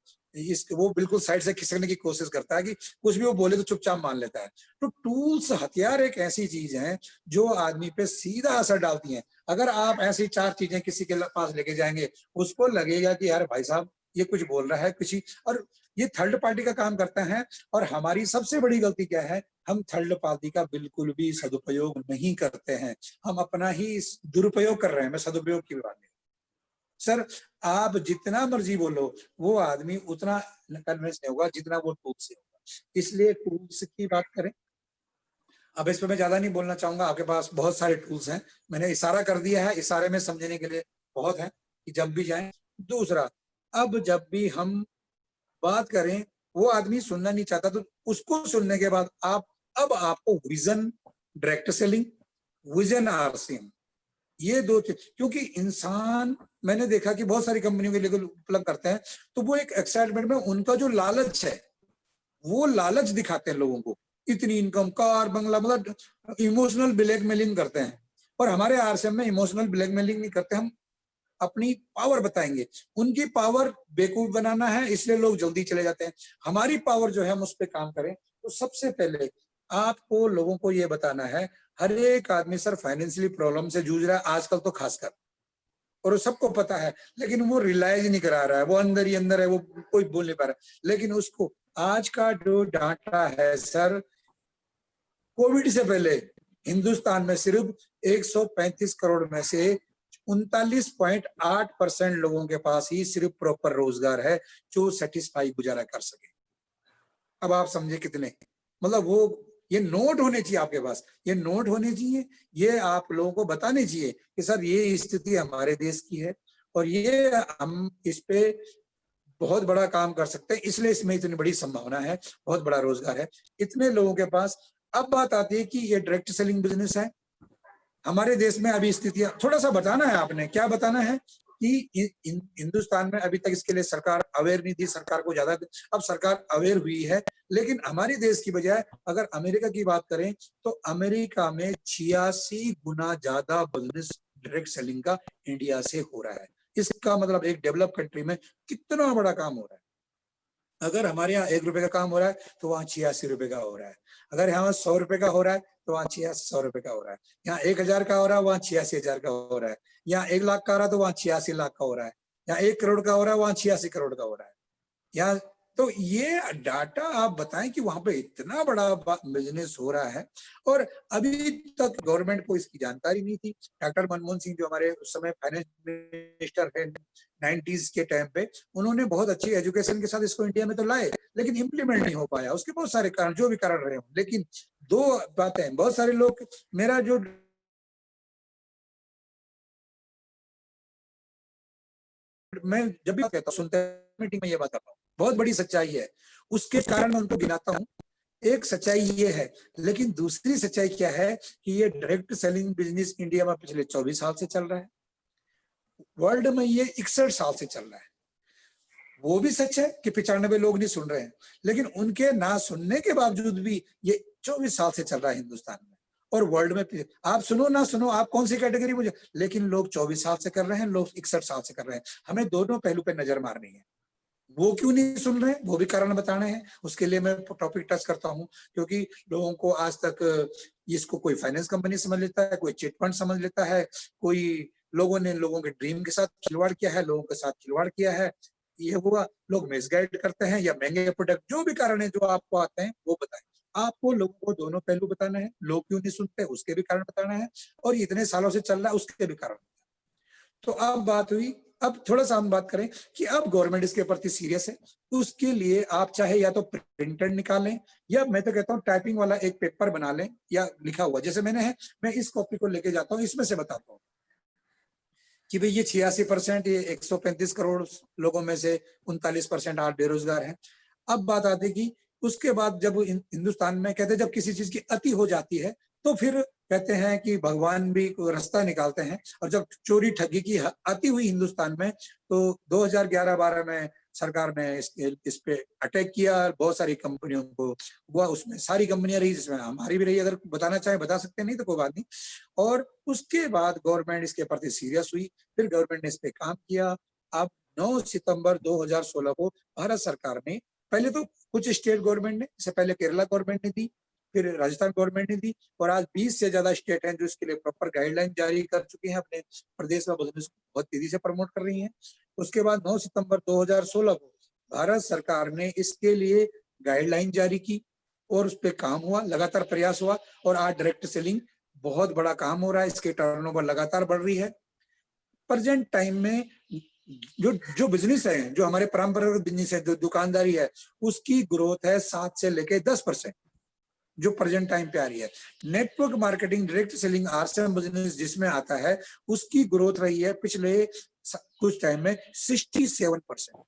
वो बिल्कुल साइड से खिसकने की कोशिश करता है, कि कुछ भी वो बोले तो चुपचाप मान लेता है। तो टूल्स, हथियार एक ऐसी चीज है जो आदमी पे सीधा असर डालती है। अगर आप ऐसी 4 चीजें किसी के पास लेके जाएंगे, उसको लगेगा कि यार भाई साहब ये कुछ बोल रहा है किसी, और ये थर्ड पार्टी का काम करता है। और हमारी सबसे बड़ी गलती क्या है, हम थर्ड पार्टी का बिल्कुल भी सदुपयोग नहीं करते हैं, हम अपना ही दुरुपयोग कर रहे हैं। मैं सदुपयोग की बात नहीं सर, आप जितना मर्जी बोलो वो आदमी उतना कन्विंस नहीं होगा जितना वो टूल से होगा। इसलिए टूल्स की बात करें, अब इस पर मैं ज्यादा नहीं बोलना चाहूंगा, आपके पास बहुत सारे टूल्स हैं, मैंने इशारा कर दिया है, इशारे में समझने के लिए बहुत है कि जब भी जाएं। दूसरा, अब जब भी हम बात करें, वो आदमी सुनना नहीं चाहता तो उसको सुनने के बाद अब आपको vision direct selling, vision RCM, ये दो चीज, क्योंकि इंसान मैंने देखा कि बहुत सारी कंपनियों के लिए उपलब्ध करते हैं तो वो एक एक्साइटमेंट में उनका जो लालच है वो लालच दिखाते हैं लोगों को, इतनी इनकम, कार, बंगला, मतलब इमोशनल ब्लैकमेलिंग करते हैं। और हमारे आरसीएम में इमोशनल ब्लैकमेलिंग नहीं करते, हम अपनी पावर बताएंगे। उनकी पावर बेवकूफ बनाना है, इसलिए लोग जल्दी चले जाते हैं। हमारी पावर जो है हम उस पर काम करें। तो सबसे पहले आपको लोगों को ये बताना है, हर एक आदमी सर फाइनेंशियली प्रॉब्लम से जूझ रहा है आजकल तो खासकर, और वो सबको पता है, लेकिन वो रियलाइज नहीं करा रहा है, वो अंदर ही अंदर है, वो कोई बोल नहीं पा रहा। लेकिन उसको आज का जो डाटा है सर, कोविड से पहले हिंदुस्तान में सिर्फ 135 करोड़ में से 39.8% लोगों के पास ही सिर्फ प्रॉपर रोजगार है जो सेटिस्फाई गुजारा कर सके। अब आप समझे कितने, मतलब वो ये नोट होने चाहिए आपके पास, ये नोट होने चाहिए, ये आप लोगों को बताने चाहिए कि सर ये स्थिति हमारे देश की है और ये हम इस पे बहुत बड़ा काम कर सकते हैं, इसलिए इसमें इतनी बड़ी संभावना है, बहुत बड़ा रोजगार है इतने लोगों के पास। अब बात आती है कि ये डायरेक्ट सेलिंग बिजनेस है हमारे देश में, अभी स्थितियां थोड़ा सा बताना है आपने, क्या बताना है कि हिंदुस्तान में अभी तक इसके लिए सरकार अवेयर नहीं थी, सरकार को ज्यादा, अब सरकार अवेयर हुई है। लेकिन हमारे देश की बजाय अगर अमेरिका की बात करें तो अमेरिका में 86 गुना ज्यादा बिजनेस डायरेक्ट सेलिंग का इंडिया से हो रहा है। इसका मतलब एक डेवलप कंट्री में कितना बड़ा काम हो रहा है। अगर हमारे यहाँ 1 रुपए का काम हो रहा है तो वहाँ 86 रुपए का हो रहा है। अगर यहाँ 100 रुपए का हो रहा है तो वहाँ 86 रुपए का हो रहा है। यहाँ 1000 का हो रहा है, वहाँ 86,000 का हो रहा है। यहाँ 1 लाख का हो रहा है तो वहाँ 86 लाख का हो रहा है। यहाँ 1 करोड़ का हो रहा है, वहाँ 86 करोड़ का हो रहा है। यहाँ तो ये डाटा आप बताएं कि वहां पे इतना बड़ा बिजनेस हो रहा है और अभी तक गवर्नमेंट को इसकी जानकारी नहीं थी। डॉक्टर मनमोहन सिंह जो हमारे उस समय फाइनेंस मिनिस्टर है 90s के टाइम पे, उन्होंने बहुत अच्छी एजुकेशन के साथ इसको इंडिया में तो लाए, लेकिन इंप्लीमेंट नहीं हो पाया। उसके बहुत सारे कारण, जो भी कारण रहे हों, लेकिन 2 बातें, बहुत सारे लोग, मेरा जो मैं जब भी कहता हूँ, सुनते मीटिंग में ये बात करता हूँ, बहुत बड़ी सच्चाई है, उसके कारण मैं उनको गिनाता हूँ। एक सच्चाई ये है, लेकिन दूसरी सच्चाई क्या है कि ये डायरेक्ट सेलिंग बिजनेस इंडिया में पिछले 24 साल से चल रहा है, वर्ल्ड में ये 61 साल से चल रहा है। वो भी सच है कि 95 लोग नहीं सुन रहे हैं, लेकिन उनके ना सुनने के बावजूद भी ये 24 साल से चल रहा है हिंदुस्तान में और वर्ल्ड में। आप सुनो ना सुनो, आप कौन सी कैटेगरी मुझे, लेकिन लोग 24 साल से कर रहे हैं, लोग 61 साल से कर रहे हैं। हमें दोनों पहलू पे नजर मारनी है। वो क्यों नहीं सुन रहे, वो भी कारण बताने हैं। उसके लिए मैं टॉपिक टच करता हूँ, क्योंकि लोगों को आज तक इसको कोई फाइनेंस कंपनी समझ लेता है, कोई चिट फंड समझ लेता है, कोई लोगों ने लोगों के ड्रीम के साथ खिलवाड़ किया है, लोगों के साथ खिलवाड़ किया है, ये हुआ। लोग मिसगाइड करते हैं या महंगे प्रोडक्ट, जो भी कारण है जो आपको आते हैं वो बताएं। आपको लोगों को दोनों पहलू बताना है, लोग क्यों नहीं सुनते उसके भी कारण बताना है, और इतने सालों से चल रहा है उसके भी कारण। तो अब बात हुई, अब थोड़ा सा हम बात करें कि अब गवर्नमेंट इसके प्रति सीरियस है। तो उसके लिए आप चाहे या तो प्रिंटर निकालें, या मैं तो कहता हूँ टाइपिंग वाला एक पेपर बना लें, या लिखा हुआ जैसे मैंने है, मैं इस कॉपी को लेके जाता हूँ, इसमें से बताता हूँ कि भाई ये 86%, ये 135 करोड़ लोगों में से 39% आज बेरोजगार है। अब बात आती है कि उसके बाद जब हिंदुस्तान में कहते हैं जब किसी चीज की अति हो जाती है तो फिर कहते हैं कि भगवान भी कोई रास्ता निकालते हैं। और जब चोरी ठगी की अति हुई हिंदुस्तान में तो 2011-12 में सरकार ने इस पे अटैक किया, बहुत सारी कंपनियों को हुआ, उसमें सारी कंपनियां रही जिसमें हमारी भी रही। अगर बताना चाहे बता सकते हैं, नहीं तो कोई बात नहीं। और उसके बाद गवर्नमेंट इसके प्रति सीरियस हुई, फिर गवर्नमेंट ने इस पे काम किया। अब 9 सितंबर 2016 को भारत सरकार ने, पहले तो कुछ स्टेट गवर्नमेंट ने, इससे पहले केरला गवर्नमेंट ने दी, फिर राजस्थान गवर्नमेंट ने दी, और आज 20 से ज्यादा स्टेट हैं जो इसके लिए प्रॉपर गाइडलाइन जारी कर चुके हैं, अपने प्रदेश में बिजनेस को बहुत तेजी से प्रमोट कर रही हैं। उसके बाद 9 सितंबर 2016 को भारत सरकार ने इसके लिए गाइडलाइन जारी की और उस पर काम हुआ, लगातार प्रयास हुआ और आज डायरेक्ट सेलिंग बहुत बड़ा काम हो रहा है। इसके टर्नओवर लगातार बढ़ रही है। प्रेजेंट टाइम में जो बिजनेस है, जो हमारे परंपरागत बिजनेस है, जो दुकानदारी है, उसकी ग्रोथ है 7 से लेके 10%, जो प्रेजेंट टाइम पे आ रही है। Network marketing, direct selling, RCM business जिसमें आता है, उसकी ग्रोथ रही है पिछले कुछ टाइम में 67%।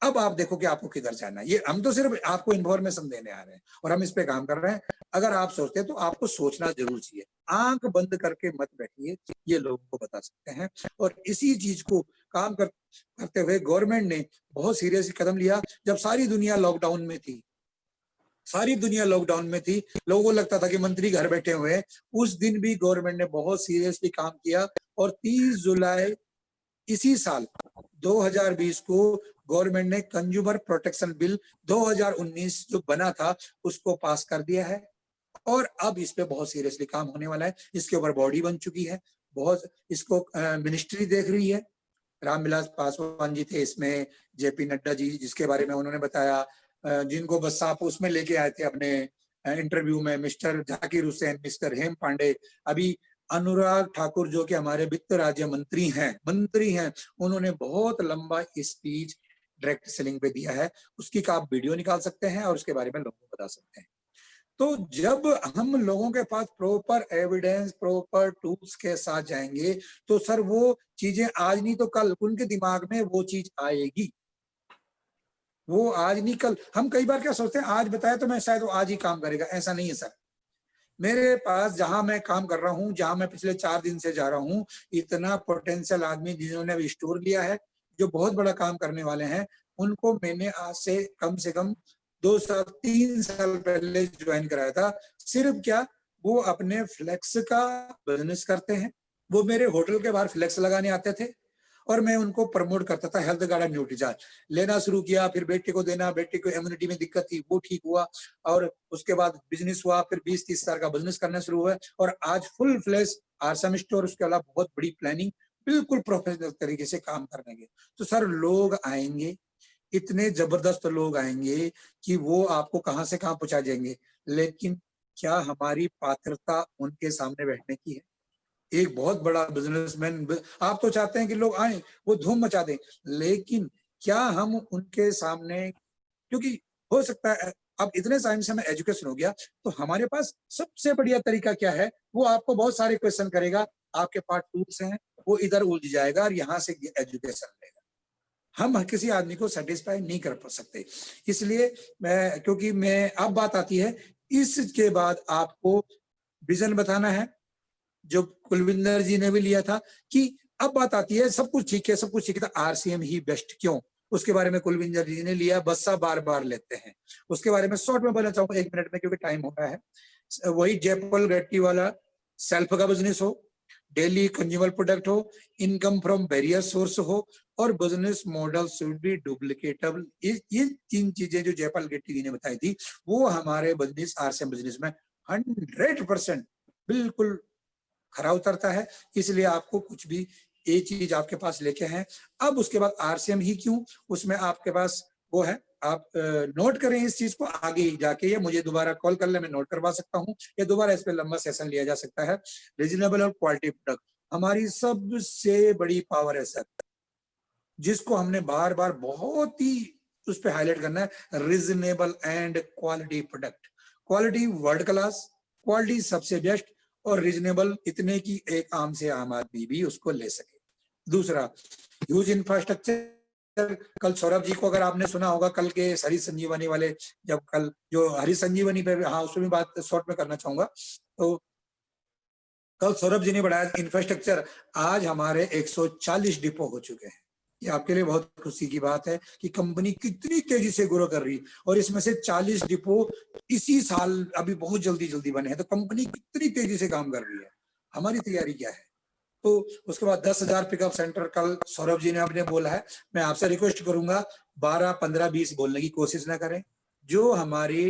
अब आप देखो कि आपको किधर जाना है। ये हम तो सिर्फ आपको इन्फॉर्मेशन देने आ रहे हैं और हम इस पे काम कर रहे हैं। अगर आप सोचते हैं तो आपको सोचना जरूर चाहिए, आंख बंद करके मत बैठिए, ये लोगों को बता सकते हैं। और इसी चीज को काम करते हुए गवर्नमेंट ने बहुत सीरियस कदम लिया। जब सारी दुनिया लॉकडाउन में थी, लोगों को लगता था कि मंत्री घर बैठे हुए हैं, उस दिन भी गवर्नमेंट ने बहुत सीरियसली काम किया और 30 जुलाई इसी साल 2020 को गवर्नमेंट ने कंज्यूमर प्रोटेक्शन बिल 2019 जो बना था उसको पास कर दिया है और अब इस पे बहुत सीरियसली काम होने वाला है। इसके ऊपर बॉडी बन चुकी है, बहुत इसको मिनिस्ट्री देख रही है। रामविलास पासवान जी थे इसमें, जेपी नड्डा जी, जिसके बारे में उन्होंने बताया, जिनको बस आप उसमें लेके आए थे अपने इंटरव्यू में, मिस्टर जाकिर हुसैन, मिस्टर हेम पांडे, अभी अनुराग ठाकुर जो कि हमारे वित्त राज्य मंत्री हैं, उन्होंने बहुत लंबा स्पीच डायरेक्ट सेलिंग पे दिया है। उसकी का आप वीडियो निकाल सकते हैं और उसके बारे में लोगों को बता सकते हैं। तो जब हम लोगों के पास प्रॉपर एविडेंस, प्रॉपर टूल्स के साथ जाएंगे तो सर वो चीजें आज नहीं तो कल उनके दिमाग में वो चीज आएगी। वो आज नहीं कल, हम कई बार क्या सोचते हैं आज बताया तो मैं शायद वो आज ही काम करेगा, ऐसा नहीं है सर। मेरे पास जहां मैं काम कर रहा हूं, जहां मैं पिछले 4 दिन से जा रहा हूं, इतना पोटेंशियल आदमी जिन्होंने अभी स्टोर लिया है, जो बहुत बड़ा काम करने वाले हैं, उनको मैंने आज से कम 2 साल 3 साल पहले ज्वाइन कराया था। सिर्फ क्या, वो अपने फ्लेक्स का बिजनेस करते हैं, वो मेरे होटल के बाहर फ्लेक्स लगाने आते थे और मैं उनको प्रमोट करता था। हेल्थ गार्ड न्यूट्रीचार्ज लेना शुरू किया, फिर बेटे को देना, बेटे को इम्यूनिटी में दिक्कत थी, वो ठीक हुआ और उसके बाद बिजनेस हुआ, फिर 20-30 हजार का बिजनेस करना शुरू हुआ और आज फुल फ्लैश आरसीएम स्टोर, उसके अलावा बहुत बड़ी प्लानिंग, बिल्कुल प्रोफेशनल तरीके से काम करने के। तो सर लोग आएंगे, इतने जबरदस्त लोग आएंगे कि वो आपको कहां से कहां पहुंचा देंगे, लेकिन क्या हमारी पात्रता उनके सामने बैठने की है? एक बहुत बड़ा बिजनेसमैन, आप तो चाहते हैं कि लोग आए, वो धूम मचा दें, लेकिन क्या हम उनके सामने, क्योंकि हो सकता है अब इतने टाइम से हमें एजुकेशन हो गया तो हमारे पास सबसे बढ़िया तरीका क्या है, वो आपको बहुत सारे क्वेश्चन करेगा, आपके पास टूल्स हैं, वो इधर उलझ जाएगा और यहाँ से एजुकेशन लेगा। हम किसी आदमी को सेटिस्फाई नहीं कर सकते। इसलिए क्योंकि अब बात आती है, इसके बाद आपको विजन बताना है, जो कुलविंदर जी ने भी लिया था, कि अब बात आती है सब कुछ ठीक है, आरसीएम ही बेस्ट क्यों, उसके बारे में कुलविंदर जी ने लिया, बस्सा बार लेते हैं। उसके बारे में शॉर्ट में बोलना चाहूंगा 1 मिनट में, क्योंकि टाइम हो रहा है। वही जयपाल रेड्डी वाला सेल्फ का बिजनेस हो, डेली कंज्यूमर प्रोडक्ट हो, इनकम फ्रॉम वेरियस सोर्स हो और बिजनेस मॉडल शुड बी डुप्लीकेटेबल। ये 3 चीजें जो जयपाल रेड्डी जी ने बताई थी, वो हमारे बिजनेस, आरसीएम बिजनेस में 100% बिल्कुल खरा उतरता है। इसलिए आपको कुछ भी एक चीज आपके पास लेके हैं। अब उसके बाद आरसीएम ही क्यों, उसमें आपके पास वो है, आप नोट करें इस चीज को, आगे जाके ये मुझे दोबारा कॉल कर ले, मैं नोट करवा सकता हूँ, या दोबारा इस पे लंबा सेशन लिया जा सकता है। रीजनेबल और क्वालिटी प्रोडक्ट हमारी सबसे बड़ी पावर है सर, जिसको हमने बार बार बहुत ही उस पर हाईलाइट करना है। Reasonable and quality product, quality world class, quality सबसे बेस्ट और रीजनेबल इतने की एक आम से आम आदमी भी उसको ले सके। दूसरा, ह्यूज इंफ्रास्ट्रक्चर। कल सौरभ जी को अगर आपने सुना होगा, कल के हरी संजीवनी वाले, जब कल जो हरी संजीवनी पे, हाँ उसमें भी बात शॉर्ट में करना चाहूंगा, तो कल सौरभ जी ने बढ़ाया इंफ्रास्ट्रक्चर। आज हमारे 140 डिपो हो चुके हैं। ये आपके लिए बहुत खुशी की बात है कि कंपनी कितनी तेजी से ग्रो कर रही है और इसमें से 40 डिपो इसी साल अभी बहुत जल्दी बने हैं। तो कंपनी कितनी तेजी से काम कर रही है, हमारी तैयारी क्या है। तो उसके बाद 10,000 पिकअप सेंटर कल सौरभ जी ने आपने बोला है। मैं आपसे रिक्वेस्ट करूंगा 12, 15, 20 बोलने की कोशिश ना करें, जो हमारी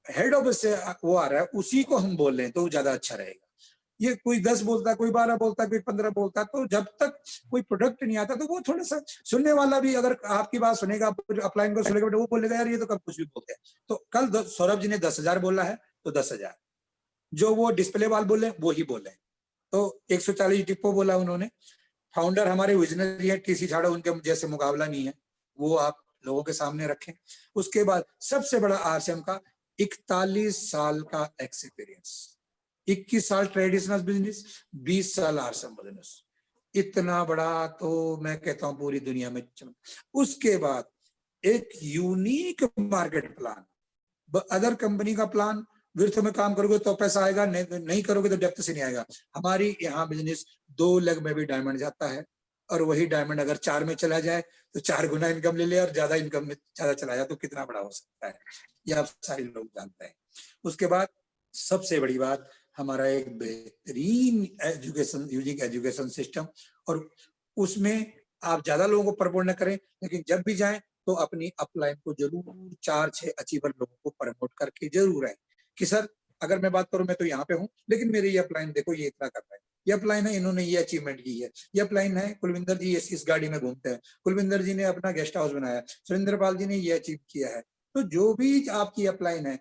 हेड ऑफिस से वो आ रहा है उसी को हम बोल लें तो ज्यादा अच्छा रहेगा। ये कोई 10 बोलता है, कोई 12 बोलता है, कोई 15 बोलता है। तो जब तक कोई प्रोडक्ट नहीं आता तो वो थोड़ा सा सुनने वाला भी अगर आपकी बात सुनेगा, अपलाइन को सुनेगा, वो बोलेगा यार ये तो कब कुछ भी बोलते हैं। तो कल सौरभ जी ने 10,000 बोला है तो 10,000, जो वो डिस्प्ले वाल बोले वो ही बोले। तो 140 डिपो बोला उन्होंने। फाउंडर हमारे विजनरी है, टीसी झाड़ा, उनके जैसे मुकाबला नहीं है, वो आप लोगों के सामने रखें। उसके बाद सबसे बड़ा आरसीएम का 41 साल का एक्सपीरियंस, 21 साल ट्रेडिशनल बिजनेस, 20 साल आरसीएम बिजनेस, इतना बड़ा तो मैं कहता हूं पूरी दुनिया में। उसके बाद एक unique market plan, other company का प्लान विर्थ में काम करोगे तो पैसा आएगा, नहीं करोगे तो डेप्थ से नहीं आएगा। हमारी यहाँ बिजनेस 2 लेग में भी डायमंड जाता है, और वही डायमंड अगर 4 में चला जाए तो 4 गुना इनकम ले ले, और ज्यादा इनकम में ज्यादा चला जाए तो कितना बड़ा हो सकता है, ये आप सारे लोग जानते हैं। उसके बाद सबसे बड़ी बात, हमारा एक बेहतरीन एजुकेशन, यूनिक एजुकेशन सिस्टम, और उसमें आप ज्यादा लोगों को प्रमोट न करें, लेकिन जब भी जाएं तो अपनी अपलाइन को जरूर 4-6 अचीवर लोगों को प्रमोट करके जरूर आए कि सर अगर मैं बात करूं मैं तो यहाँ पे हूँ, लेकिन मेरे ये अपलाइन देखो ये इतना कर रहा है, ये अपलाइन है इन्होंने ये अचीवमेंट की है, ये अपलाइन है कुलविंदर जी इस गाड़ी में घूमते हैं, कुलविंदर जी ने अपना गेस्ट हाउस बनाया, सुरेंद्र पाल जी ने ये अचीव किया है। तो जो भी आपकी अपलाइन है,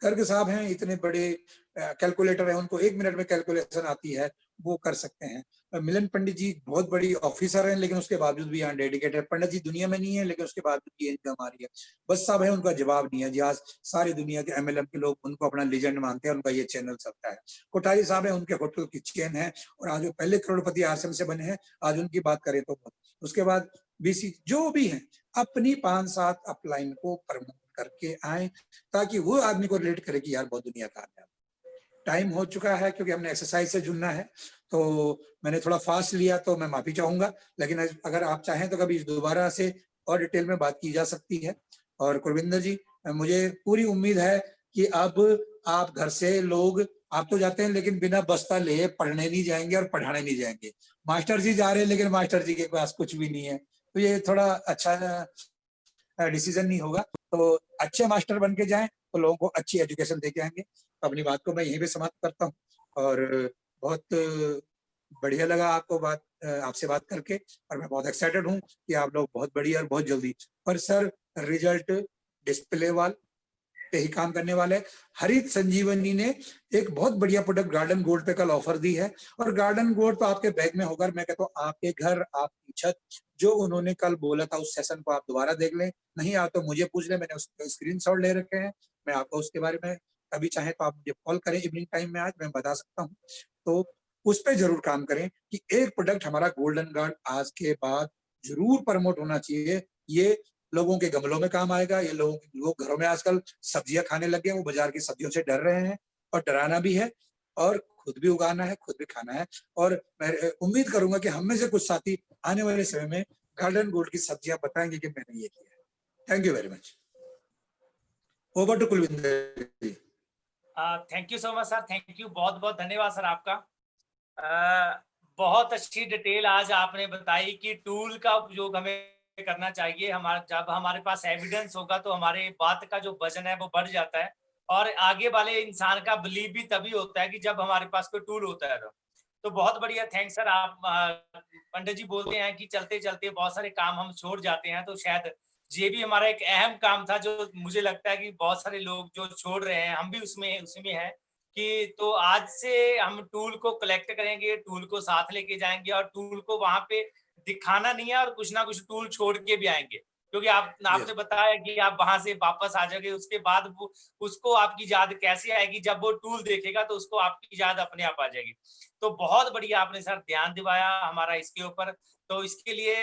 गर्ग साहब हैं इतने बड़े कैलकुलेटर है, उनको 1 मिनट में कैलकुलेशन आती है, वो कर सकते हैं। मिलन पंडित जी बहुत बड़ी ऑफिसर हैं, लेकिन उसके बावजूद भी यहाँ डेडिकेटेड। पंडित जी दुनिया में नहीं है, लेकिन उसके बावजूद ये इनकम आ रही है। बस साहब है, उनका जवाब नहीं है जी, आज सारी दुनिया के एमएलएम के लोग उनको अपना लीजेंड मानते हैं, उनका ये चैनल चलता है। कोठारी साहब है, उनके होटल की चेन है, और आज वो पहले करोड़पति आश्रम से बने हैं, आज उनकी बात करें तो। उसके बाद बीसी जो भी है, अपनी 5-7 अपलाइन को प्रमोट करके आए, ताकि वो आदमी को रिलेट करे कि यार बहुत दुनिया कामयाब। टाइम हो चुका है, क्योंकि हमने एक्सरसाइज से जुड़ना है, तो मैंने थोड़ा फास्ट लिया तो मैं माफी चाहूंगा, लेकिन अगर आप चाहें तो कभी दोबारा से और डिटेल में बात की जा सकती है। और कुलविंदर जी, मुझे पूरी उम्मीद है कि अब आप घर से लोग, आप तो जाते हैं लेकिन बिना बस्ता लिए पढ़ने नहीं जाएंगे और पढ़ाने नहीं जाएंगे। मास्टर जी जा रहे हैं, लेकिन मास्टर जी के पास कुछ भी नहीं है, तो ये थोड़ा अच्छा डिसीजन नहीं होगा। तो अच्छे मास्टर बन के जाएं तो लोगों को अच्छी एजुकेशन दे के आएंगे। तो अपनी बात को मैं यहीं पे समाप्त करता हूँ, और बहुत बढ़िया लगा आपसे बात करके, और मैं बहुत एक्साइटेड हूँ कि आप लोग बहुत बढ़िया और बहुत जल्दी, पर सर रिजल्ट डिस्प्ले वाल पे ही काम करने वाले। हरित संजीवनी ने एक बहुत बढ़िया प्रोडक्ट गार्डन गोल्ड पे कल ऑफर दी है, और गार्डन गोल्ड तो आपके बैग में होगा। मैं कहता हूँ आपके घर, आपकी छत, जो उन्होंने कल बोला था उस सेशन को आप दोबारा देख लें, नहीं आ तो मुझे पूछ लें, मैंने उसके स्क्रीनशॉट ले रखे हैं, मैं आपको उसके बारे में कभी चाहे तो आप मुझे कॉल करें इवनिंग टाइम में, आज मैं बता सकता हूँ। तो उस पर जरूर काम करें कि एक प्रोडक्ट हमारा गोल्डन गार्ड आज के बाद जरूर प्रमोट होना चाहिए। ये लोगों के गमलों में काम आएगा, ये लोग घरों में आजकल सब्जियां खाने लगे हैं, वो बाजार की सब्जियों से डर रहे हैं, और डराना भी है, और खुद भी उगाना है, खुद भी खाना है। और मैं उम्मीद करूंगा कि हम में से कुछ साथी आने वाले समय में गार्डन गोल्ड की सब्जियां बताएंगे कि मैंने ये किया है। Thank you very much. Over to Kulvinder ji. Thank you so much sir, thank you, बहुत बहुत धन्यवाद सर आपका। बहुत अच्छी डिटेल आज आपने बताई कि टूल का उपयोग हमें करना चाहिए। जब हमारे पास एविडेंस होगा तो हमारे बात का जो वजन है वो बढ़ जाता है, और आगे वाले इंसान का बिलीव भी तभी होता है कि जब हमारे पास कोई टूल होता है। तो बहुत बढ़िया, थैंक्स सर। आप पंडित जी बोलते हैं कि चलते चलते बहुत सारे काम हम छोड़ जाते हैं, तो शायद ये भी हमारा एक अहम काम था, जो मुझे लगता है कि बहुत सारे लोग जो छोड़ रहे हैं, हम भी उसमें हैं कि तो आज से हम टूल को कलेक्ट करेंगे, टूल को साथ लेके जाएंगे, और टूल को वहां पे दिखाना नहीं है, और कुछ ना कुछ टूल छोड़ के भी आएंगे, क्योंकि आपने बताया कि आप वहां से वापस आ जाओगे, उसके बाद वो उसको आपकी याद कैसे आएगी, जब वो टूल देखेगा तो उसको आपकी याद अपने आप आ जाएगी। तो बहुत बढ़िया आपने सर ध्यान दिवाया हमारा इसके ऊपर। तो इसके लिए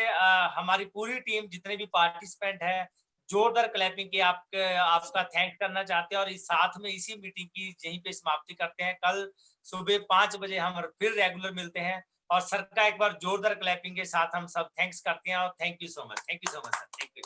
हमारी पूरी टीम, जितने भी पार्टिसिपेंट है, जोरदार क्लैपिंग की आपका थैंक करना चाहते हैं, और इस साथ में इसी मीटिंग की यहीं पे समाप्ति करते हैं। कल सुबह 5 बजे हम फिर रेगुलर मिलते हैं, और सर का एक बार जोरदार क्लैपिंग के साथ हम सब थैंक्स करते हैं। और thank you so much sir, thank you.